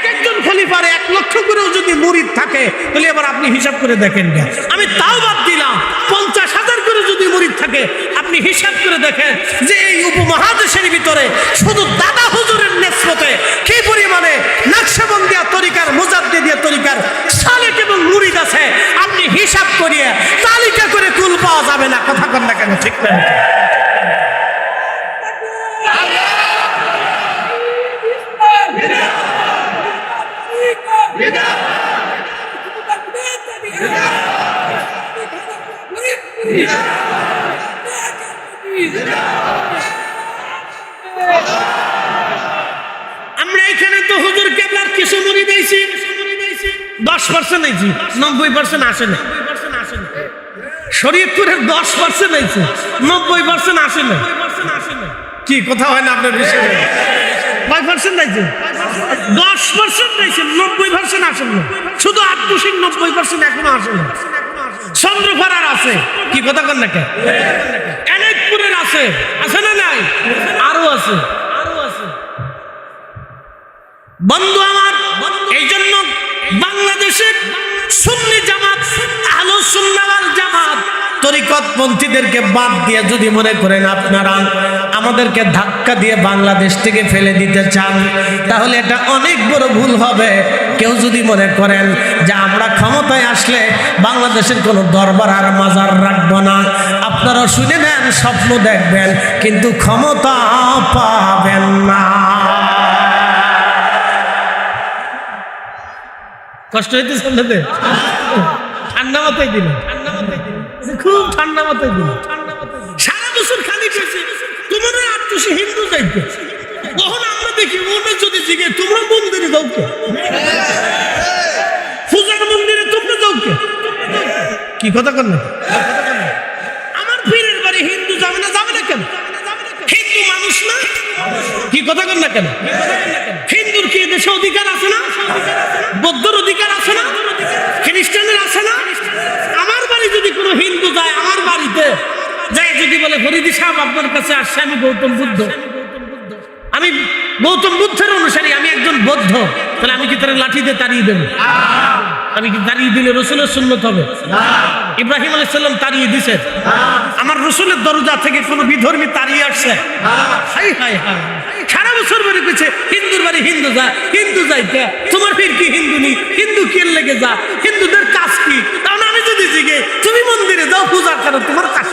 একজন খলিফার 1 লক্ষ করেও যদি মুরিদ থাকে তাহলে এবার আপনি হিসাব করে দেখেন। আমি তাও বাদ দিলাম। 50,000 করে যদি মুরিদ থাকে আপনি হিসাব করে দেখেন যে এই উপমহাদেশের ভিতরে শুধু দাদা হুজুরের নেতৃত্বে কি পরিমাণে নকশবন্দিয়া তরিকার, মুজাদ্দিদিয়া তরিকার সালেক এবং মুরিদ আছে। আপনি হিসাব করিয়ে তালিকা করে কুল পাওয়া যাবে না। কথা কন না কেন? ঠিক না? আমরা এখানে তো হুজুর কেবলার কিছু মুরিদ দিয়েছি, 10% দিয়েছি, 90% আসে না। শরীয়তপুরের 10% দিয়েছি, 90% আসে না। কি কথা হয় না আপনার বিষয়ে? 5% দিয়েছি, 10% দিয়েছি, 90% আসে না। শুধু আত্মসিং 90% এখনো আসে না। চন্দ্রপাড়ার আছে, কি কথা কন না কেন? এনায়তপুরের আছে, আছে না নাই? আরো আছে। বন্ধু আমার, এই জন্য বাংলাদেশের সুন্নি জামাত, আহলুস সুন্নাহ ওয়াল জামাত তরিকতপন্থীদেরকে বাদ দিয়ে যদি মনে করেন আপনারা আমাদেরকে ধাক্কা দিয়ে বাংলাদেশ থেকে ফেলে দিতে চান তাহলে এটা অনেক বড় ভুল হবে। কেউ যদি মনে করেন যে আমরা ক্ষমতায় আসলে বাংলাদেশের কোনো দরবার আর মাজার রাখবো না, আপনারা শুনে নেন, স্বপ্ন দেখবেন কিন্তু ক্ষমতা পাবেন না। কষ্ট হইতেছে আপনাদের? ঠান্ডা মাথায় দিল, খুব ঠান্ডা মাথায় দিল। সারা বছর খালি পেয়েছে তোমার আত্মসী হিন্দু যাইতে। কখন আমরা দেখি ওটা যদি জিগে তোমরা মন্দিরে যাও কে, পূজার মন্দিরে তোমরা যাও কে? কি কথা কর না? আমার পীরের বাড়ি হিন্দু যাবে না, যাবে না কেন? হিন্দু মানুষ না? কি কথা কর না কেন? হিন্দুর কি দেশে অধিকার আছে না? বৌদ্ধর অধিকার আছে না? খ্রিস্টানের আছে না? আমার বাড়ি যদি কোনো হিন্দু যায়, আমার বাড়িতে যায় যদি বলে ফরিদি সাহেব আপনার কাছে আসছে, আমি গৌতম বুদ্ধ, আমি গৌতম বুদ্ধের অনুসারী, আমি একজন বৌদ্ধ, তাহলে আমি কি তার লাঠি দিয়ে তাড়িয়ে দেবো? আমি কি তাড়িয়ে দিলে রসুলের সুন্নত হবে? ইব্রাহিম আলাইহিস সালাম তাড়িয়ে দিছে? আমার রসুলের দরজা থেকে কোনো বিধর্মী তাড়িয়ে আসছে? হাই হাই হাই, সারা বছর বেড়ে গেছে হিন্দুর বাড়ি হিন্দু যা, হিন্দু যাইতে তোমার ফির কি হিন্দু নি, হিন্দু কি লেগে যা, হিন্দুদের কাজ কি? কারণ আমি যদি জিগে তুমি মন্দিরে যাও পূজা করো, তোমার কাজ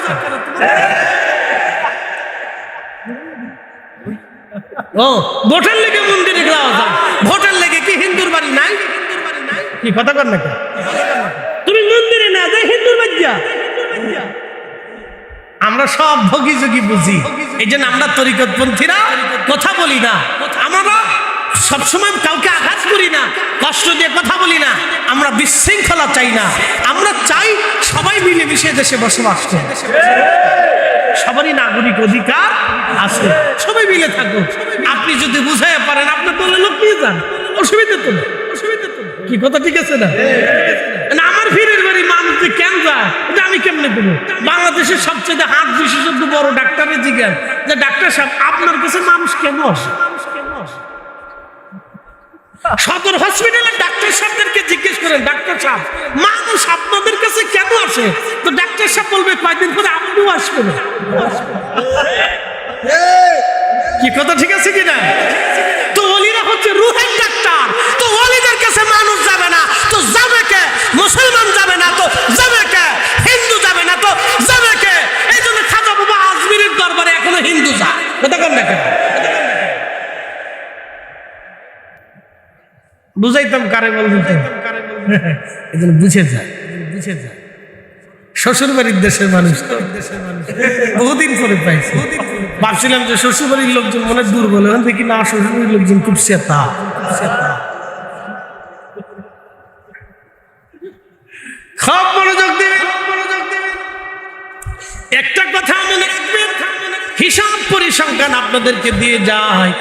ও ভোটের লেগে মন্দিরে যাওয়া যায়, ভোটের লেগে কি হিন্দুর বাড়ি নাই? কি কথা কর না? তুমি মন্দিরে না যাই হিন্দুর বাড়িয়া। আমরা সব ভোগী যোগী বুঝি, এই জন্য আমরা তরিকতপন্থীরা কথা বলি না, আমরা সবসময় কাউকে আঘাত করি না, কষ্ট দিয়ে কথা বলি না, আমরা বিশৃঙ্খলা চাই না, আমরা চাই সবাই মিলেমিশে দেশে বসবাস করতে। সবারই নাগরিক অধিকার আছে, সবাই মিলে থাকুক। আপনি যদি বুঝাই পারেন আপনি দলের লোক নিয়ে যান, অসুবিধা তো না। কি কথা ঠিক আছে না? আমার ফিরের বাড়ি মানুষ যে কেন যায় এটা আমি কেমনে দেবো? বাংলাদেশের সবচেয়ে হার্ট বিশেষজ্ঞ বড় ডাক্তারের জিজ্ঞাসা যে ডাক্তার সাহেব আপনার কাছে মানুষ কেন আসে? সদর হসপিটালে ডাক্তার সাহেবদেরকে জিজ্ঞেস করেন, ডাক্তার সাহেব মানুষ আপনাদের কাছে কেন আসে? তো ডাক্তার সাহেব বলবে কয়েকদিন পরে আপনিও আসবেন। কি কথা ঠিক আছে কিনা? তো ওলিরা হচ্ছে রুহের ডাক্তার। তো ওলিদের কাছে মানুষ যাবে না, তো যাবে কে? মুসলমান যাবে না, তো যাবে কে? হিন্দু যাবে না, তো যাবে কে? এই জন্য খাজা বাবা আজমিরের দরবারে এখনো হিন্দু যায়। কথা কন না কেন? বুঝাইতাম কারে বলতাম, এই জন্য বুঝে যায়। শ্বশুর বাড়ির দেশের মানুষ তো বহুদিন পরে পাইছে। ভাবছিলাম যে শ্বশুর বাড়ির লোকজন মনে দুর্বল, এখন দেখি না শ্বশুর বাড়ির লোকজন খুব চেতা। খুব মনোযোগ দিবেন। একটা কথা মনে রাখবেন, হিসাব পরিসংখ্যান আপনাদেরকে দিয়ে যায়।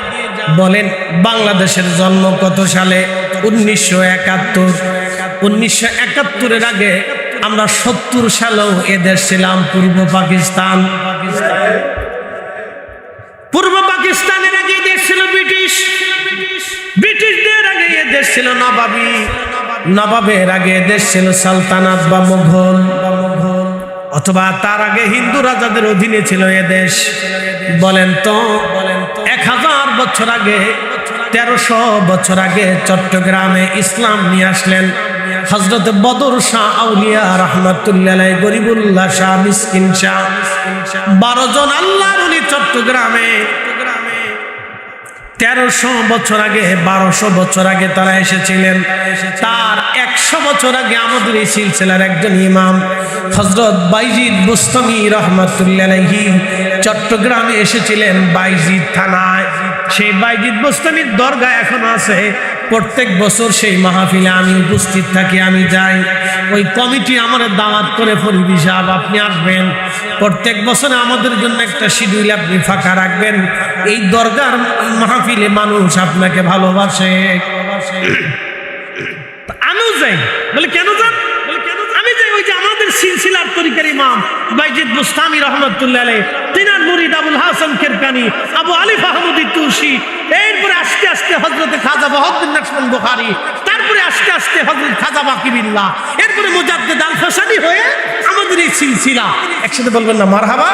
বলেন বাংলাদেশের জন্ম কত সালে? 1971। 1971-এর আগে আমরা 70 সালেও এদেশ ছিলাম পূর্ব পাকিস্তান। পূর্ব পাকিস্তানের আগে দেশ ছিল ব্রিটিশ। ব্রিটিশদের আগে এদেশ ছিল নবাবী। নবাবের আগে দেশ ছিল সালতানাত বা মুঘল, অথবা তার আগে হিন্দু রাজাদের অধীনে ছিল এদেশ। বলেন তো 1000 বছর আগে, 1300 বছর আগে চট্টগ্রামে ইসলাম নিয়ে আসলেন হযরত বদর শাহ আউলিয়া রাহমাতুল্লাহ আলাইহি, গরিবুল্লাহ শাহ, মিসকিন শাহ, 12 জন আল্লাহর ওলি চট্টগ্রামে। 1300 বছর আগে, 1200 বছর আগে তারা এসেছিলেন। তার 100 বছর আগে আমাদের এই সিলসিলার একজন ইমাম হযরত বাইজিদ বুস্তামি রাহমাতুল্লাহ আলাইহি চট্টগ্রামে এসেছিলেন, বাইজিদ থানায়। সেই বাইজিদ বুস্তামির দরগা এখন আছে। প্রত্যেক বছর সেই মাহফিলে আমি উপস্থিত থাকি, আমি যাই। ওই কমিটি আমার দাওয়াত করে, ফরিদি সাহেব আপনি আসবেন, প্রত্যেক বছরে আমাদের জন্য একটা শিডিউল আপনি ফাঁকা রাখবেন। এই দরগার মাহফিলে মানুষ আপনাকে ভালোবাসে। আমিও যাই। বলে কেন যান? আমি যাই ওই যে আমাদের সিলসিলার তরিকার ইমাম বাইজিদ বুস্তামি রাহমাতুল্লাহ আলাইহি, তিনার মুরিদ আবুল হাসান কিরকানি, আবু আলিফ আহমদ তুসি, এরপরে আস্তে আস্তে হযরত খাজা বাহাউদ্দিন নকশবন্দি বুখারী, তারপরে আস্তে আস্তে হযরত খাজা বাকিবিল্লাহ, এরপরে মুজাদ্দিদ আল হাসানি হয়ে আমাদের এই সিলসিলা। একসাথে বলবেন না মারহাবা?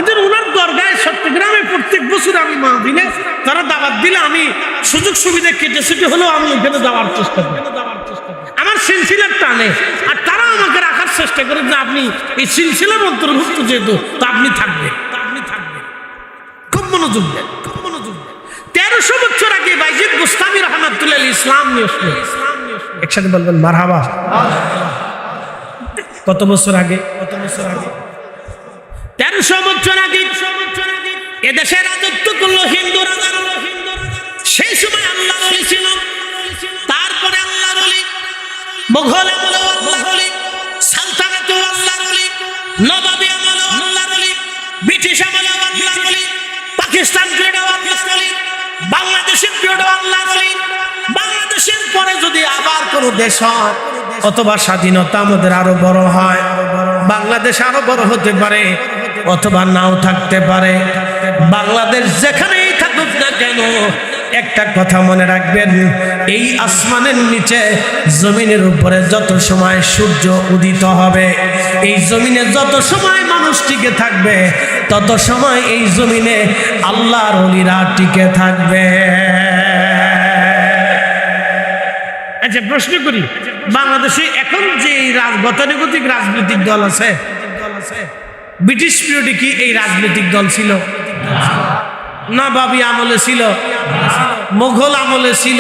এদের ওনার দরগায় চট্টগ্রামে প্রত্যেক বছর আমি মাহফিলে তারা দাওয়াত দিলে আমি সুযোগ সুবিধা কেটে সেটে হলেও আমি ওখানে যাওয়ার চেষ্টা করি। আমার সিলসিলার টানে, আর তারা আমাকে রাখার চেষ্টা করে যে আপনি এই সিলসিলার অন্তর্ভুক্ত যেহেতু, তো আপনি থাকবেন। খুব মনোযোগ দেন, খুব মনোযোগ দেন। 1300 বছর আগে বাইজিদ বুস্তামি রাহমাতুল্লাহ আলাইহি ইসলাম নিয়ে আসলো। একসাথে বলবেন মারহাবা। কত বছর আগে? 1300 বছর আগে এদেশে রাজত্ব করলো হিন্দু রাজা। সেই সময় আল্লাহর ওলি ছিল, তারপরে আল্লাহর ওলি, মুঘল আমলেও আল্লাহর ওলি, সালতানাতেও আল্লাহর ওলি, নবাবী আমলেও আল্লাহর ওলি, ব্রিটিশ আমলেও আল্লাহর ওলি, পাকিস্তান পিরিয়ডেও আল্লাহর ওলি, বাংলাদেশের পিরিয়ডেও আল্লাহর ওলি। বাংলাদেশের পরে যদি আবার কোনো দেশ হয় অথবা স্বাধীনতা আমাদের আরো বড় হয়, বাংলাদেশ আরো বড় হতে পারে অথবা নাও থাকতে পারে। বাংলাদেশ যেখানেই থাকুক না কেন, একটা কথা মনে রাখবেন, এই আসমানের নিচে জমিনের উপরে যত সময় সূর্য উদিত হবে, এই জমিনে যত সময় মানুষ টিকে থাকবে, তত সময় এই জমিনে আল্লাহর ওলিরা টিকে থাকবে। আচ্ছা প্রশ্ন করি, বাংলাদেশে এখন যে গতানুগতিক রাজনৈতিক দল আছে, ব্রিটিশ পিরিয়ডে কি এই রাজনৈতিক দল ছিল? নবাবী আমলে ছিল, মুঘল আমলে ছিল।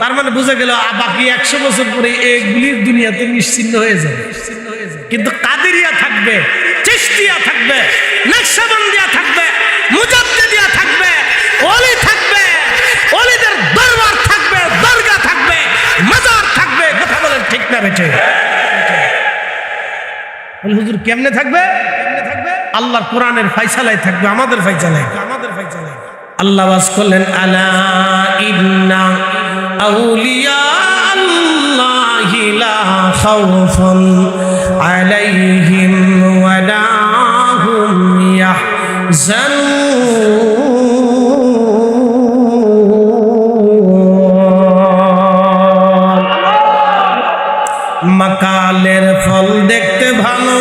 তার মানে বুঝে গেল বাকি 100 বছর পরে এগুলির দুনিয়াতে নিশ্চিহ্ন হয়ে যাবে। কিন্তু কাদেরিয়া থাকবে, চিশতিয়া থাকবে, নকশবন্দিয়া থাকবে, মুজাদ্দিদিয়া থাকবে, ওলি থাকবে, ওলিদের দরবার থাকবে, দরগা থাকবে, মাজার থাকবে। কথা বলেন ঠিক না বেঠে? হুজুর কেমনে থাকবে? আল্লাহর কোরআনের ফায়সালায় থাকবে, আমাদের ফায়সালায়। আল্লাহ ওয়াজ করলেন, আলা ইন্না আউলিয়া আল্লাহি লা খাউফুন আলাইহিম ওয়া লা হুম ইয়াহজানুন। মাকালের ফল দেখতে ভালো,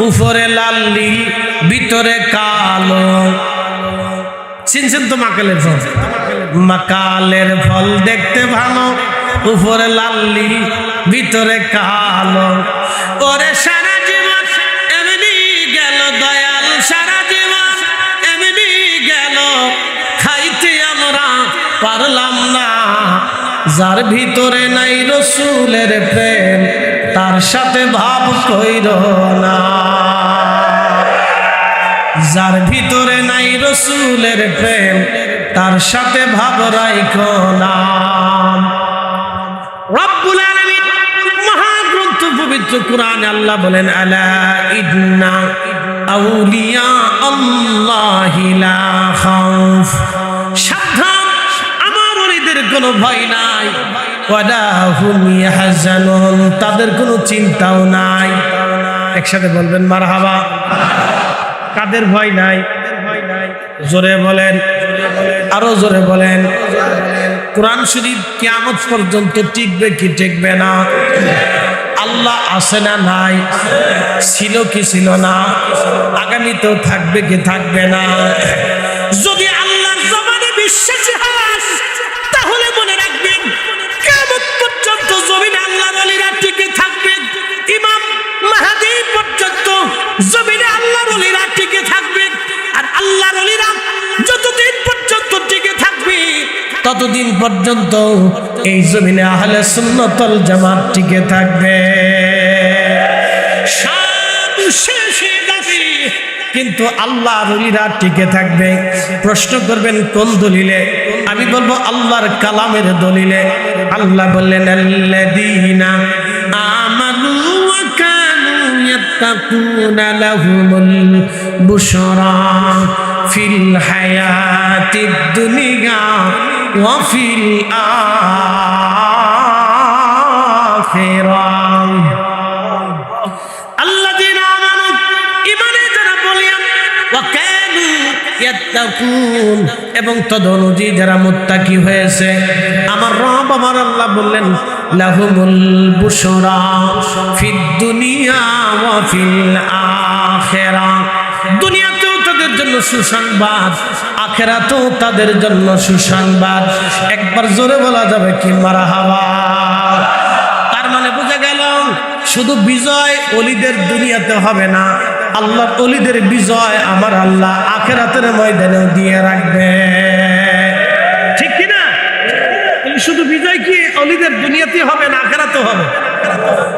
উপরে লাল নীল ভিতরে কালো। চিনছেন তো মাকালের ফল? মাকালের ফল দেখতে ভালো, উপরে লাল নীল ভিতরে কালো। ওরে সারা জীবন এমনি গেল দয়াল, সারা জীবন এমনি গেল, খাইতে আমরা পারলাম না। যার ভিতরে নাই রসুলের প্রেম, তার সাথে ভাব কইর না। যার ভিতরে নাই রসুলের প্রেম, তার সাথে ভাব রাইখো না। রব্বুল আলামিন মহাগ্রন্থ পবিত্র কোরআনে আল্লাহ বলেন, আলা ইন্না আউলিয়া আল্লাহি লা খাউফ, সাবধান আমার ওলিদের কোনো ভয় নাই, ওয়ালা হুম ইয়াহজানুন, তাদের কোনো চিন্তাও নাই। একসাথে বলবেন মারহাবা। কাদের ভয় নাই? জোরে বলেন, আরো জোরে বলেন। কোরআন শরীফ কিয়ামত পর্যন্ত টিকবে কি টিকবে না? আল্লাহ আছে না নাই? ছিল কি ছিল না? আগামীতেও থাকবে কি থাকবে না? যদি আল্লাহর জবানে বিশ্বাসী হন, তাহলে মনে রাখবেন কিয়ামত পর্যন্ত জমিনে আল্লাহর ওলিরা টিকে থাকবে। ইমাম মাহদী পর্যন্ত জমিনে আল্লাহর ওলিরা টিকে থাকবে। আর আল্লাহর ওলিরা যতদিন পর্যন্ত টিকে থাকবে, ততদিন পর্যন্ত এই জমিনে আহলে সুন্নাত ওয়াল জামাত টিকে থাকবে। সব শেষ হয়ে যাবে, কিন্তু আল্লাহর ওলিরা টিকে থাকবে। প্রশ্ন করবেন কোন দলিলে? আমি বলবো আল্লাহর কালামের দলিলে। আল্লাহ বললেন, আল্লাযীনা আমানু ওয়া কানু ইয়াত্তাকুনা লাহুমুল বুশরা ফিল হায়াতিদ দুনিয়া ওয়া ফিল আখিরাহ। আল্লাযীনা আমানু, ঈমানে যারা বলিয়ান, ওয়া কানু ইয়াত্তাকুন, এবং তদনুযায়ী যারা মুত্তাকি হয়েছে, আমার রব আমার আল্লাহ বললেন, লাহুমুল বুশরা ফিদ দুনিয়া ওয়া ফিল আখিরাহ। দুনিয়াতেও তাদের জন্য সুসংবাদ, আখিরাতেও তাদের জন্য সুসংবাদ। একবার জোরে বলা যাবে কি মারহাবা? তার মানে বোঝা গেল, শুধু বিজয় ওলিদের দুনিয়াতে হবে না, আল্লাহর ওলিদের বিজয় আমার আল্লাহ আখিরাতের ময়দানেও দিয়ে রাখবে। ঠিক কি না? শুধু বিজয় কি ওলিদের দুনিয়াতে হবে না, আখিরাতেও হবে?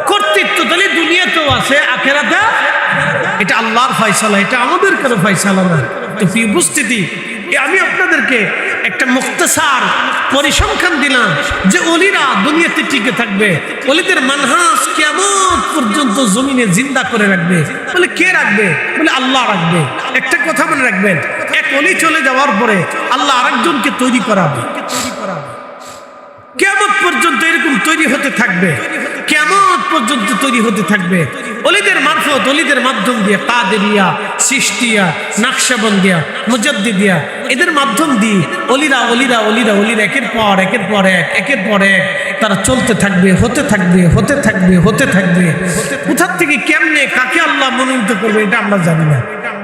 কর্তৃত্ব তাহলে দুনিয়াতেও আছে, আখিরাতে। এটা আল্লাহর ফয়সালা, এটা আমাদের কোনো ফয়সালা না। তো প্রিয় উপস্থিতি, আমি আপনাদেরকে একটা মুখতাসার পরিসংখ্যান দিলাম যে ওলিরা দুনিয়াতে টিকে থাকবে। ওলিদের মানহাজ কিয়ামত পর্যন্ত জমিনে জিন্দা করে রাখবে। বলে কে রাখবে? বলে আল্লাহ রাখবে। একটা কথা মনে রাখবেন, এক ওলি চলে যাওয়ার পরে আল্লাহ আরেকজনকে তৈরি করাবে। কিয়ামত পর্যন্ত এরকম তৈরি হতে থাকবে, কিয়ামত পর্যন্ত তৈরি হতে থাকবে। ওলিদের মারফত, ওলিদের মাধ্যম দিয়ে, কাদেরিয়া, চিশতিয়া, নাকশবন্দিয়া, মুজাদ্দিদিয়া, এদের মাধ্যম দিয়ে ওলিরা ওলিরা ওলিরা ওলিরা একের পর একের পর এক, একের পর এক তারা চলতে থাকবে, হতে থাকবে, হতে থাকবে, হতে থাকবে। কোথার থেকে কেমনে কাকে আল্লাহ মনোনীত করবে এটা আমরা জানি না।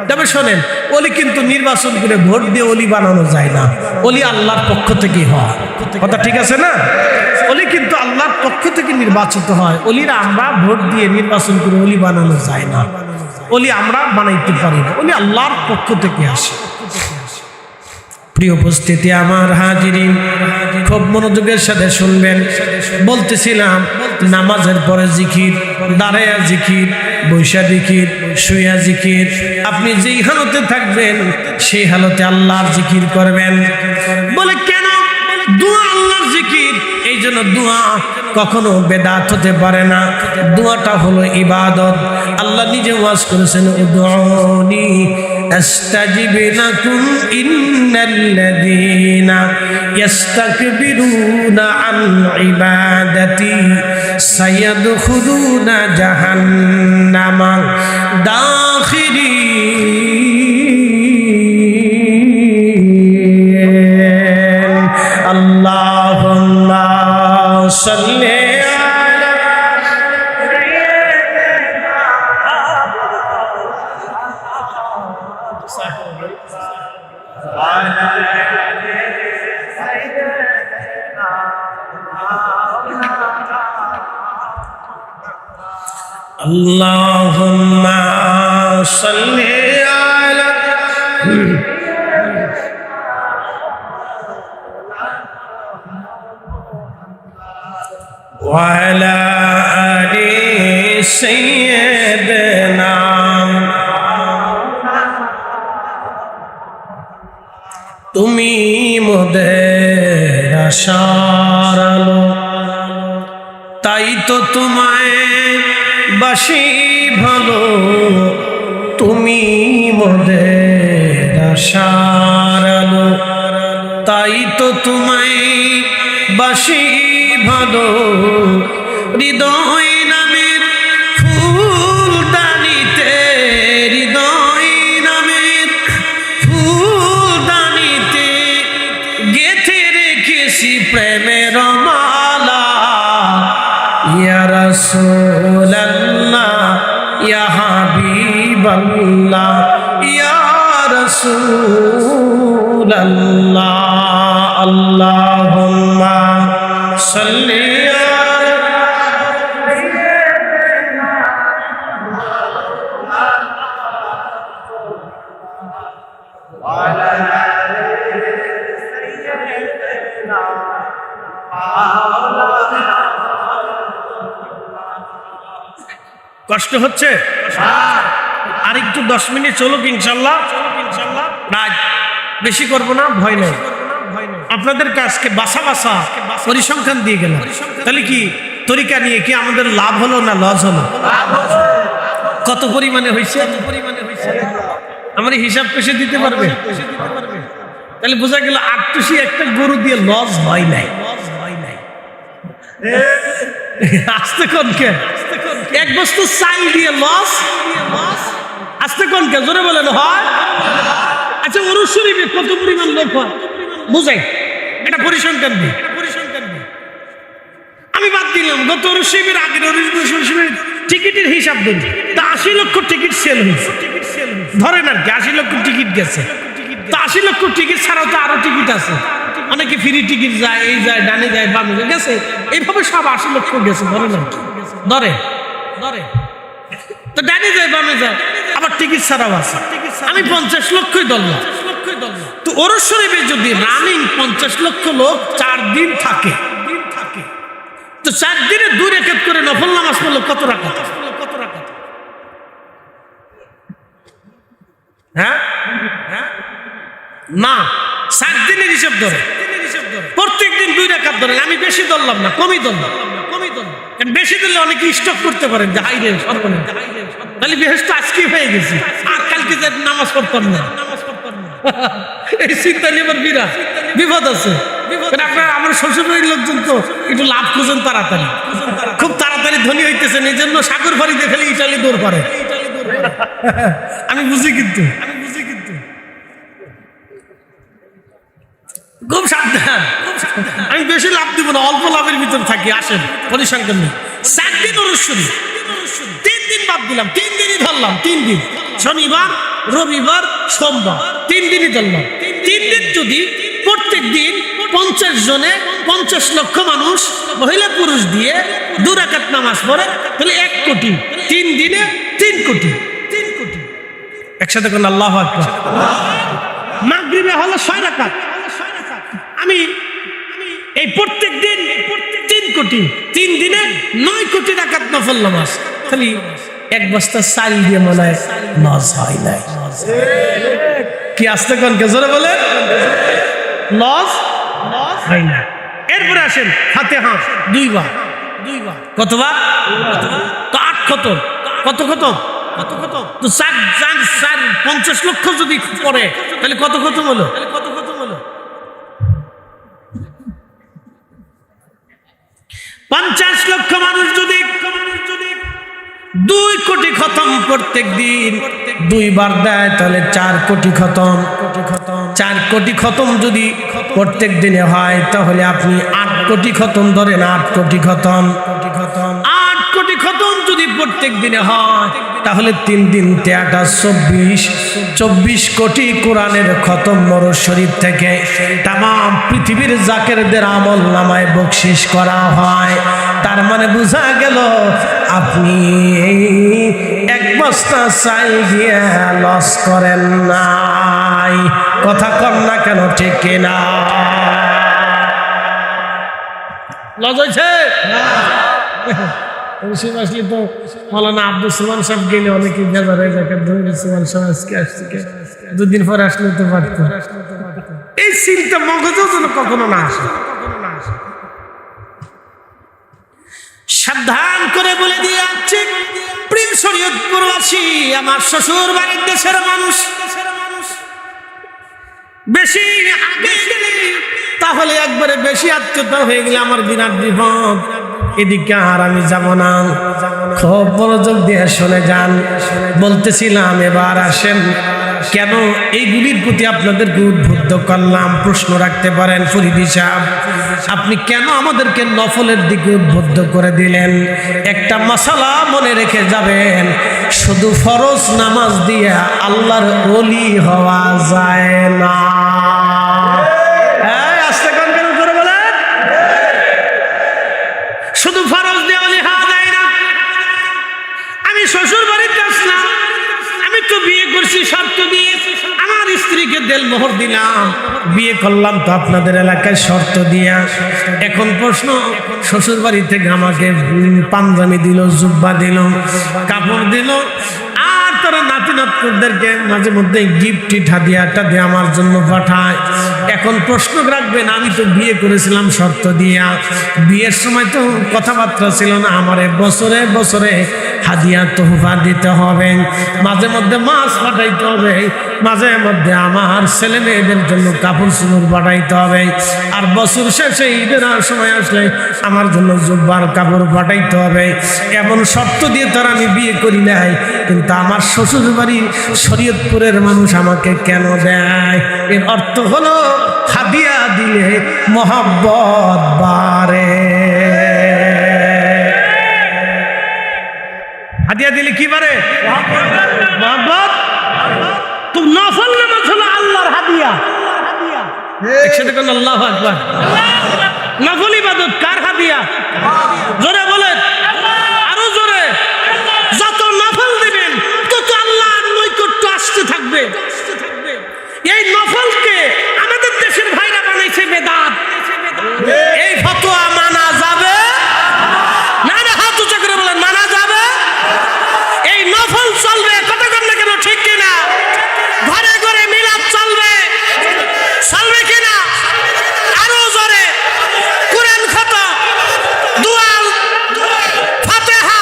তবে শোনেন, ওলি কিন্তু নির্বাচন করে ভোট দিয়ে ওলি বানানো যায় না। ওলি আল্লাহর পক্ষ থেকেই হয়। কথা ঠিক আছে না? ওলি কিন্তু আল্লাহর পক্ষ থেকে নির্বাচিত হয়। ওলিরা আমরা ভোট দিয়ে নির্বাচন করে ওলি বানানো যায় না। ওলি আমরা বানাইতে পারি না, ওলি আল্লাহর পক্ষ থেকে আসে। প্রিয় উপস্থিতি আমার হাজিরিন, খুব মনোযোগের সাথে শুনবেন। বলতেছিলাম নামাজের পরে জিকির, দাঁড়ায়া জিকির, বৈশা জিকির, শুয়া জিকির। আপনি যেই হালতে থাকবেন সেই হালতে আল্লাহর জিকির করবেন। বলে কেন? দোয়া আল্লাহর জিকির, এই জন্য দোয়া কখনো বেদাত হতে পারে না। দোয়াটা হলো ইবাদত। আল্লাহ নিজে ওয়াজ করেছেন, উদউনি আস্তাজিব লাকুম ইন্নাল্লাযীনা ইস্তাকবিরুনা আন ইবাদাতি সায়াদখুলুনা জাহান্নামা দাখিরিন। আল্লাহুম্মা সাল্লি আলা আল্লাহুম্মা সাল্লি আলা ওয়া আলা আলি সাইয়্যিদিনা। তুমি মোদের আশার আলো, তাই তো তোমায় বাসি ভালো। তুমি মোদের আশার আলো, তাই তো তোমায় বাসি ভালো। হৃদয় নামের ফুলদানিতে, হৃদয় নামের ফুলদানিতে গেঁথে রেখেছি প্রেমের মালা। ইয়া রাসূলাল্লাহ, ইয়া হাবিবাল্লাহ, ইয়া রাসূলাল্লাহ। আল্লাহুম্মা সাল্লি কষ্ট হচ্ছে আর একটু 10 মিনিট চলুক ইনশাল্লাহ। রাত বেশি করবো না, ভয় নেই। আপনাদের কাজকে বাসা বাসা পরিসংখ্যান দিয়ে গেলাম, তাহলে কি তরিকা নিয়ে কি আমাদের লাভ হলো না লস হলো? কত পরিমাণে হয়েছে আমার হিসাব পেশে দিতে পারবে? তাহলে বোঝা গেল 8 একটা গরু দিয়ে লস হয় নাই। আসতে কনকে এক বস্তু চাল দিয়ে লস, আসতে কনকে জোরে বলেন হয়। আচ্ছা ওরস শরীফে কত পরিমাণ লোক হয় বুঝাই, এটা পরিসংখ্যান দিই। আমি বাদ দিলাম গত ওরস শরীফের আগের ওরস শরীফের টিকিটের হিসাব দিন, তা 80 লক্ষ টিকিট সেল হয়েছে ধরেন আর কি। 80 লক্ষ টিকিট গেছে, তা 80 লক্ষ টিকিট ছাড়াও তো আরো টিকিট আছে। অনেকে ফ্রি টিকিট যায়, এই যায়, ডানে যায়, বামে যায়, গেছে। এইভাবে সব 80 লক্ষ গেছে ধরেন আর কি। ধরে তো ডানে যায়, বামে যায়, আবার টিকিট ছাড়াও আছে। আমি 50 লক্ষই ধরলাম। তো ওরস শরীফে যদি রানিং 50 লক্ষ লোক 4 দিন থাকে, তো 4 দিনে 2 রাকাত করে নফল নামাজ পড়লো কত রাকাত? হ্যাঁ না, 7 দিনের হিসাব ধরে প্রত্যেক দিন 2 রাকাত ধরেন। আমি বেশি ধরলাম না, কমই ধরলাম। কারণ বেশি দিলে অনেকে স্টক করতে পারেন যে হাই রে সর্বনা, তাহলে বেহেশত আজকে হয়ে গেছি, আর কালকে যে নামাজ পড়তাম না। এই চিন্তা নিয়ে আমার বিপদ আছে। আপনার আমার শ্বশুরবাড়ির লোকজন তো একটু লাভ খুঁজেন তাড়াতাড়ি, খুব তাড়াতাড়ি ধনী হইতেছেন, এই জন্য সাগর ফাড়ি দেখলে ইটালি দৌড় পারে। আমি বুঝি কিন্তু খুব সাবধান। আমি বেশি লাভ দিব না, অল্প লাভের ভিতর থাকি। আসেন পরিসংখ্যান নেই। 4 দিন ওরস শরীফ, 3 দিন বাদ দিলাম, 3 দিনই ধরলাম। 3 দিন, শনিবার, রবিবার, সোমবার, 3 দিনই ধরলাম। 3 দিন যদি প্রত্যেক দিন 50 জনে 50 লক্ষ মানুষ মহিলা পুরুষ দিয়ে 2 রাকাত নামাজ পড়ে, তাহলে 1 কোটি। 3 দিনে 3 কোটি। একসাথে কোন আল্লাহু আকবার। মাগরিবে হলো 6 রাকাত। আমি এই প্রত্যেক দিন 3 কোটি, 3 দিনে 9 কোটি রাকাত নফল নামাজ। খালি 1 বস্তা চাল দিয়ে মনে হয় লস হয় নাই। কি আসতে কোন কে জোরে বলে লস হয় না। এরপরে আসেন ফাতিহা 2 বার। কতবার? তো 8 খতম। কত খতম? তো 50 লক্ষ যদি পড়ে তাহলে কত খতম হলো? 50 লক্ষ মানুষ যদি 2 কোটি খতম প্রত্যেক দিন 2 বার দেয়, তাহলে 4 কোটি খতম। 4 কোটি খতম যদি প্রত্যেক দিনে হয়, তাহলে আপনি 8 কোটি খতম ধরেন। 8 কোটি খতম। 8 কোটি খতম যদি প্রত্যেক দিনে হয়, তাহলে 3 দিন 24 কোটি কোরআনের খতম মরুদ শরীফ থেকে তামাম পৃথিবীর জাকেরদের আমল নামায় বকশিশ করা হয়। তার মানে বোঝা গেল আপনি এক বস্তা চাল দিয়ে লস করেন নাই। কথা কম না কেন, ঠিক কিনা? লস হয়েছে আসলে তো মৌলানা আব্দুল সালাম সাহেব গেলে অনেকে বেজার হয়ে যায়, আজকে আসছে 2 দিন পরে আসলে তো পারত। এই চিন্তা মগজেও যেন কখনো না আসে। সাবধান করে বলে দিয়ে যাচ্ছে, প্রিয় শরীয়তপুরবাসী, আমার শ্বশুর বাড়ির দেশের মানুষ, বেশি আগে গেলে তাহলে একবারে বেশি আত্মীয়তা হয়ে গেলে আমার বিরাট বিপদ। এদিকে আর আমি যাব না। খুব মনোযোগ দিয়ে শুনে যান। বলতেছিলাম এবার আসেন, কেন এইগুলির প্রতি আপনাদেরকে উদ্বুদ্ধ করলাম? প্রশ্ন রাখতে পারেন, ফরিদি সাহেব আপনি কেন আমাদেরকে নফলের দিকে উদ্বুদ্ধ করে দিলেন? একটা মাসালা মনে রেখে যাবেন, শুধু ফরজ নামাজ দিয়ে আল্লাহর ওলি হওয়া যায় না। শুধু ফরজ দিয়ে ওলি হওয়া যায় না। আমি শ্বশুর বাড়িতে আসলাম, আমি তো বিয়ে করছি শর্ত দিয়ে, আমার স্ত্রীকে দেলমোহর দিলাম, বিয়ে করলাম তো আপনাদের এলাকায় শর্ত দিয়া। এখন প্রশ্ন, শ্বশুর বাড়ি থেকে আমাকে পাঞ্জাবি দিল, জুব্বা দিল, কাপড় দিল, আর তারা নাতি নাতকুদেরকে মাঝে মধ্যে গিফট হাদিয়াটা দিয়ে আমার জন্য পাঠায়। এখন প্রশ্ন রাখবেন, আমি তো বিয়ে করেছিলাম শর্ত দিয়া, বিয়ের সময় তো কথাবার্তা ছিল না আমারে বছরে বছরে হাদিয়া তোহফা দিতে হবে, মাঝে মধ্যে মাছ পাঠাইতে হবে, মাঝে মধ্যে আমার ছেলে মেয়েদের জন্য কাপড় চোপড় পাঠাইতে হবে, আর বছর শেষে ঈদের সময় আসলে আমার জন্য জুব্বার কাপড় পাঠাইতে হবে। এমন শর্ত দিয়ে তারা আমি বিয়ে করি নাই, কিন্তু আমার শ্বশুর বাড়ি শরীয়তপুরের মানুষ আমাকে কেন দেয়? এর অর্থ হলো হাদিয়া দিলে মহব্বত বাড়ে। হাদিয়া দিলে কি বাড়ে? মহব্বত। তো নফল নামাজ হলো আল্লাহর হাদিয়া। একসাথে কোন আল্লাহু আকবার। নফল ইবাদত কার হাদিয়া? জোরে বলেন, আরো জোরে। যত নফল দিবেন তত আল্লাহর নৈকট্য আসতে থাকবে। এই নফলকে আমাদের দেশের ভাইরা বানাইছে বেদাত। এই ফতোয়া মানা যাবে না? না, হাত উঁচু করে বলেন, মানা যাবে? এই নফল চলবে, কথা কম না কেন, ঠিক কিনা? ঘরে ঘরে মিলাদ চলবে, চলবে কিনা? আরো জোরে। কুরআন খতম, দোয়া, ফাতিহা,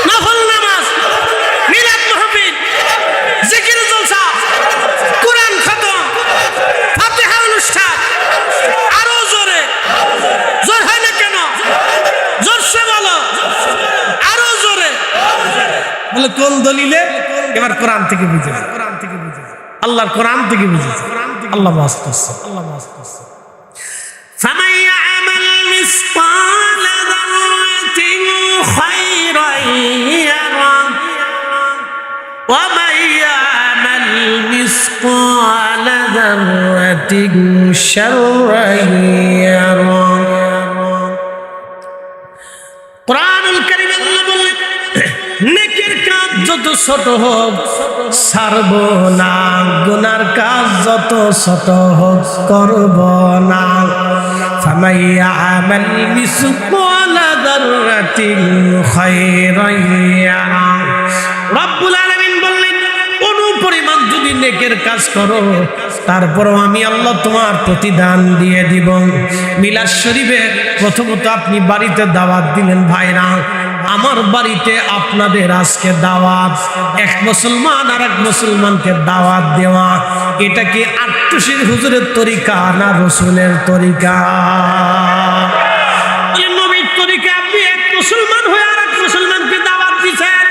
নফল নামাজ, মিলাদ মাহফিল, জিকির জলসা, কুরআন খতম, ফাতিহা অনুষ্ঠান, আরো জোরে। জোর হয় না কেন? জোরসে বলো, আরো জোরে বলে। কোন দলিলে? এবার কোরআন থেকে বুঝেছে, আল্লাহর কোরআন থেকে বুঝেছে। আল্লাহ ওয়াজ করছে, আল্লাহ ওয়াজ করছে। ফামান ইয়ামাল মিসকাল যাররাতিন খায়রান ইয়ারা ওয়া মান ইয়ামাল মিসকাল যাররাতিন শাররান ইয়ারা। কোরআনুল কারীম আল্লাহ বলেন, নেকের কাজ যত ছোট হোক ছাড়ব না, গুনার কাজ যত ছোট হোক করব না। ফামান ইয়ামাল মিসকাল যাররাতিন খায়রান ইয়ারা। রব্বুল আলামিন বললেন, অনুপরিমাণ যদি নেকের কাজ করো, তারপরও আমি আল্লাহ তোমার প্রতিদান দিয়ে দিব। মিলাদ শরীফে প্রথমত আপনি বাড়িতে দাওয়াত দিলেন ভাইরা, আমার বাড়িতে আপনাদের আজকে দাওয়াত। এক মুসলমান আর এক মুসলমানকে দাওয়াত দেওয়া, এটা কি আট্টুশির হুজুরের তরিকা না রসুলের তরিকা? নবীর তরিকা। আপনি এক মুসলমান হয়ে আর এক মুসলমানকে দাওয়াত দিচ্ছেন।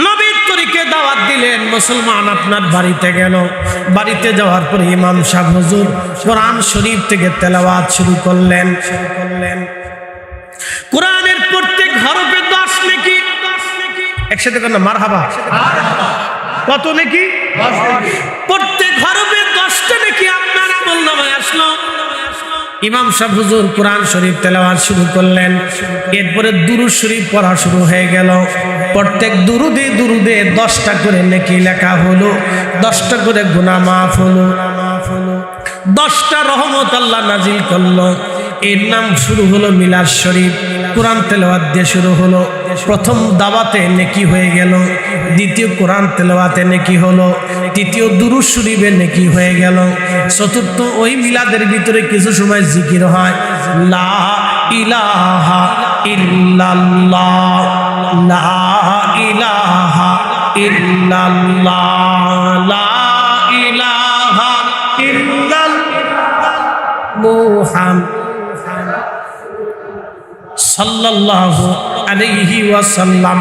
নবীর তরিকে দাওয়াত দিলেন, মুসলমান আপনার বাড়িতে গেল, বাড়িতে যাওয়ার পরে ইমাম সাহেব হুজুর কোরআন শরীফ থেকে তেলাওয়াত শুরু করলেন। কোরআনের প্রত্যেক হরফে 10 নেকি। একসাথে কেন মারহাবা? কত নাকি? প্রত্যেক হরফে 10টা নাকি আপনার আমলনামায় আসলো। ইমাম সাহেব হুজুর কোরআন শরীফ তেলাওয়াত শুরু করলেন, এরপরে দুরূদ শরীফ পড়া শুরু হয়ে গেল। প্রত্যেক দুরুদে 10টা করে নেকি লেখা হলো, 10টা করে গুনাহ মাফ হলো, 10টা রহমত আল্লাহ নাজিল করলো। এর নাম শুরু হলো মিলাদ শরীফ। কোরআন তেলাওয়াত দিয়ে শুরু হলো। প্রথম দাওয়াতে নেকি হয়ে গেল, দ্বিতীয় কোরআন তেলাওয়াতে নেকি হলো, তৃতীয় দুরূদ শরীফে নেকি হয়ে গেল, চতুর্থ ওই মিলাদের ভিতরে কিছু সময় জিকির হয়, লা ইলাহা ইল্লাল্লাহ, লা ইলাহা ইল্লাল্লাহ, লা ইলাহা ইল্লাল্লাহ মুহাম্মাদ সাল্লাল্লাহু আলাইহি ওয়াসাল্লাম।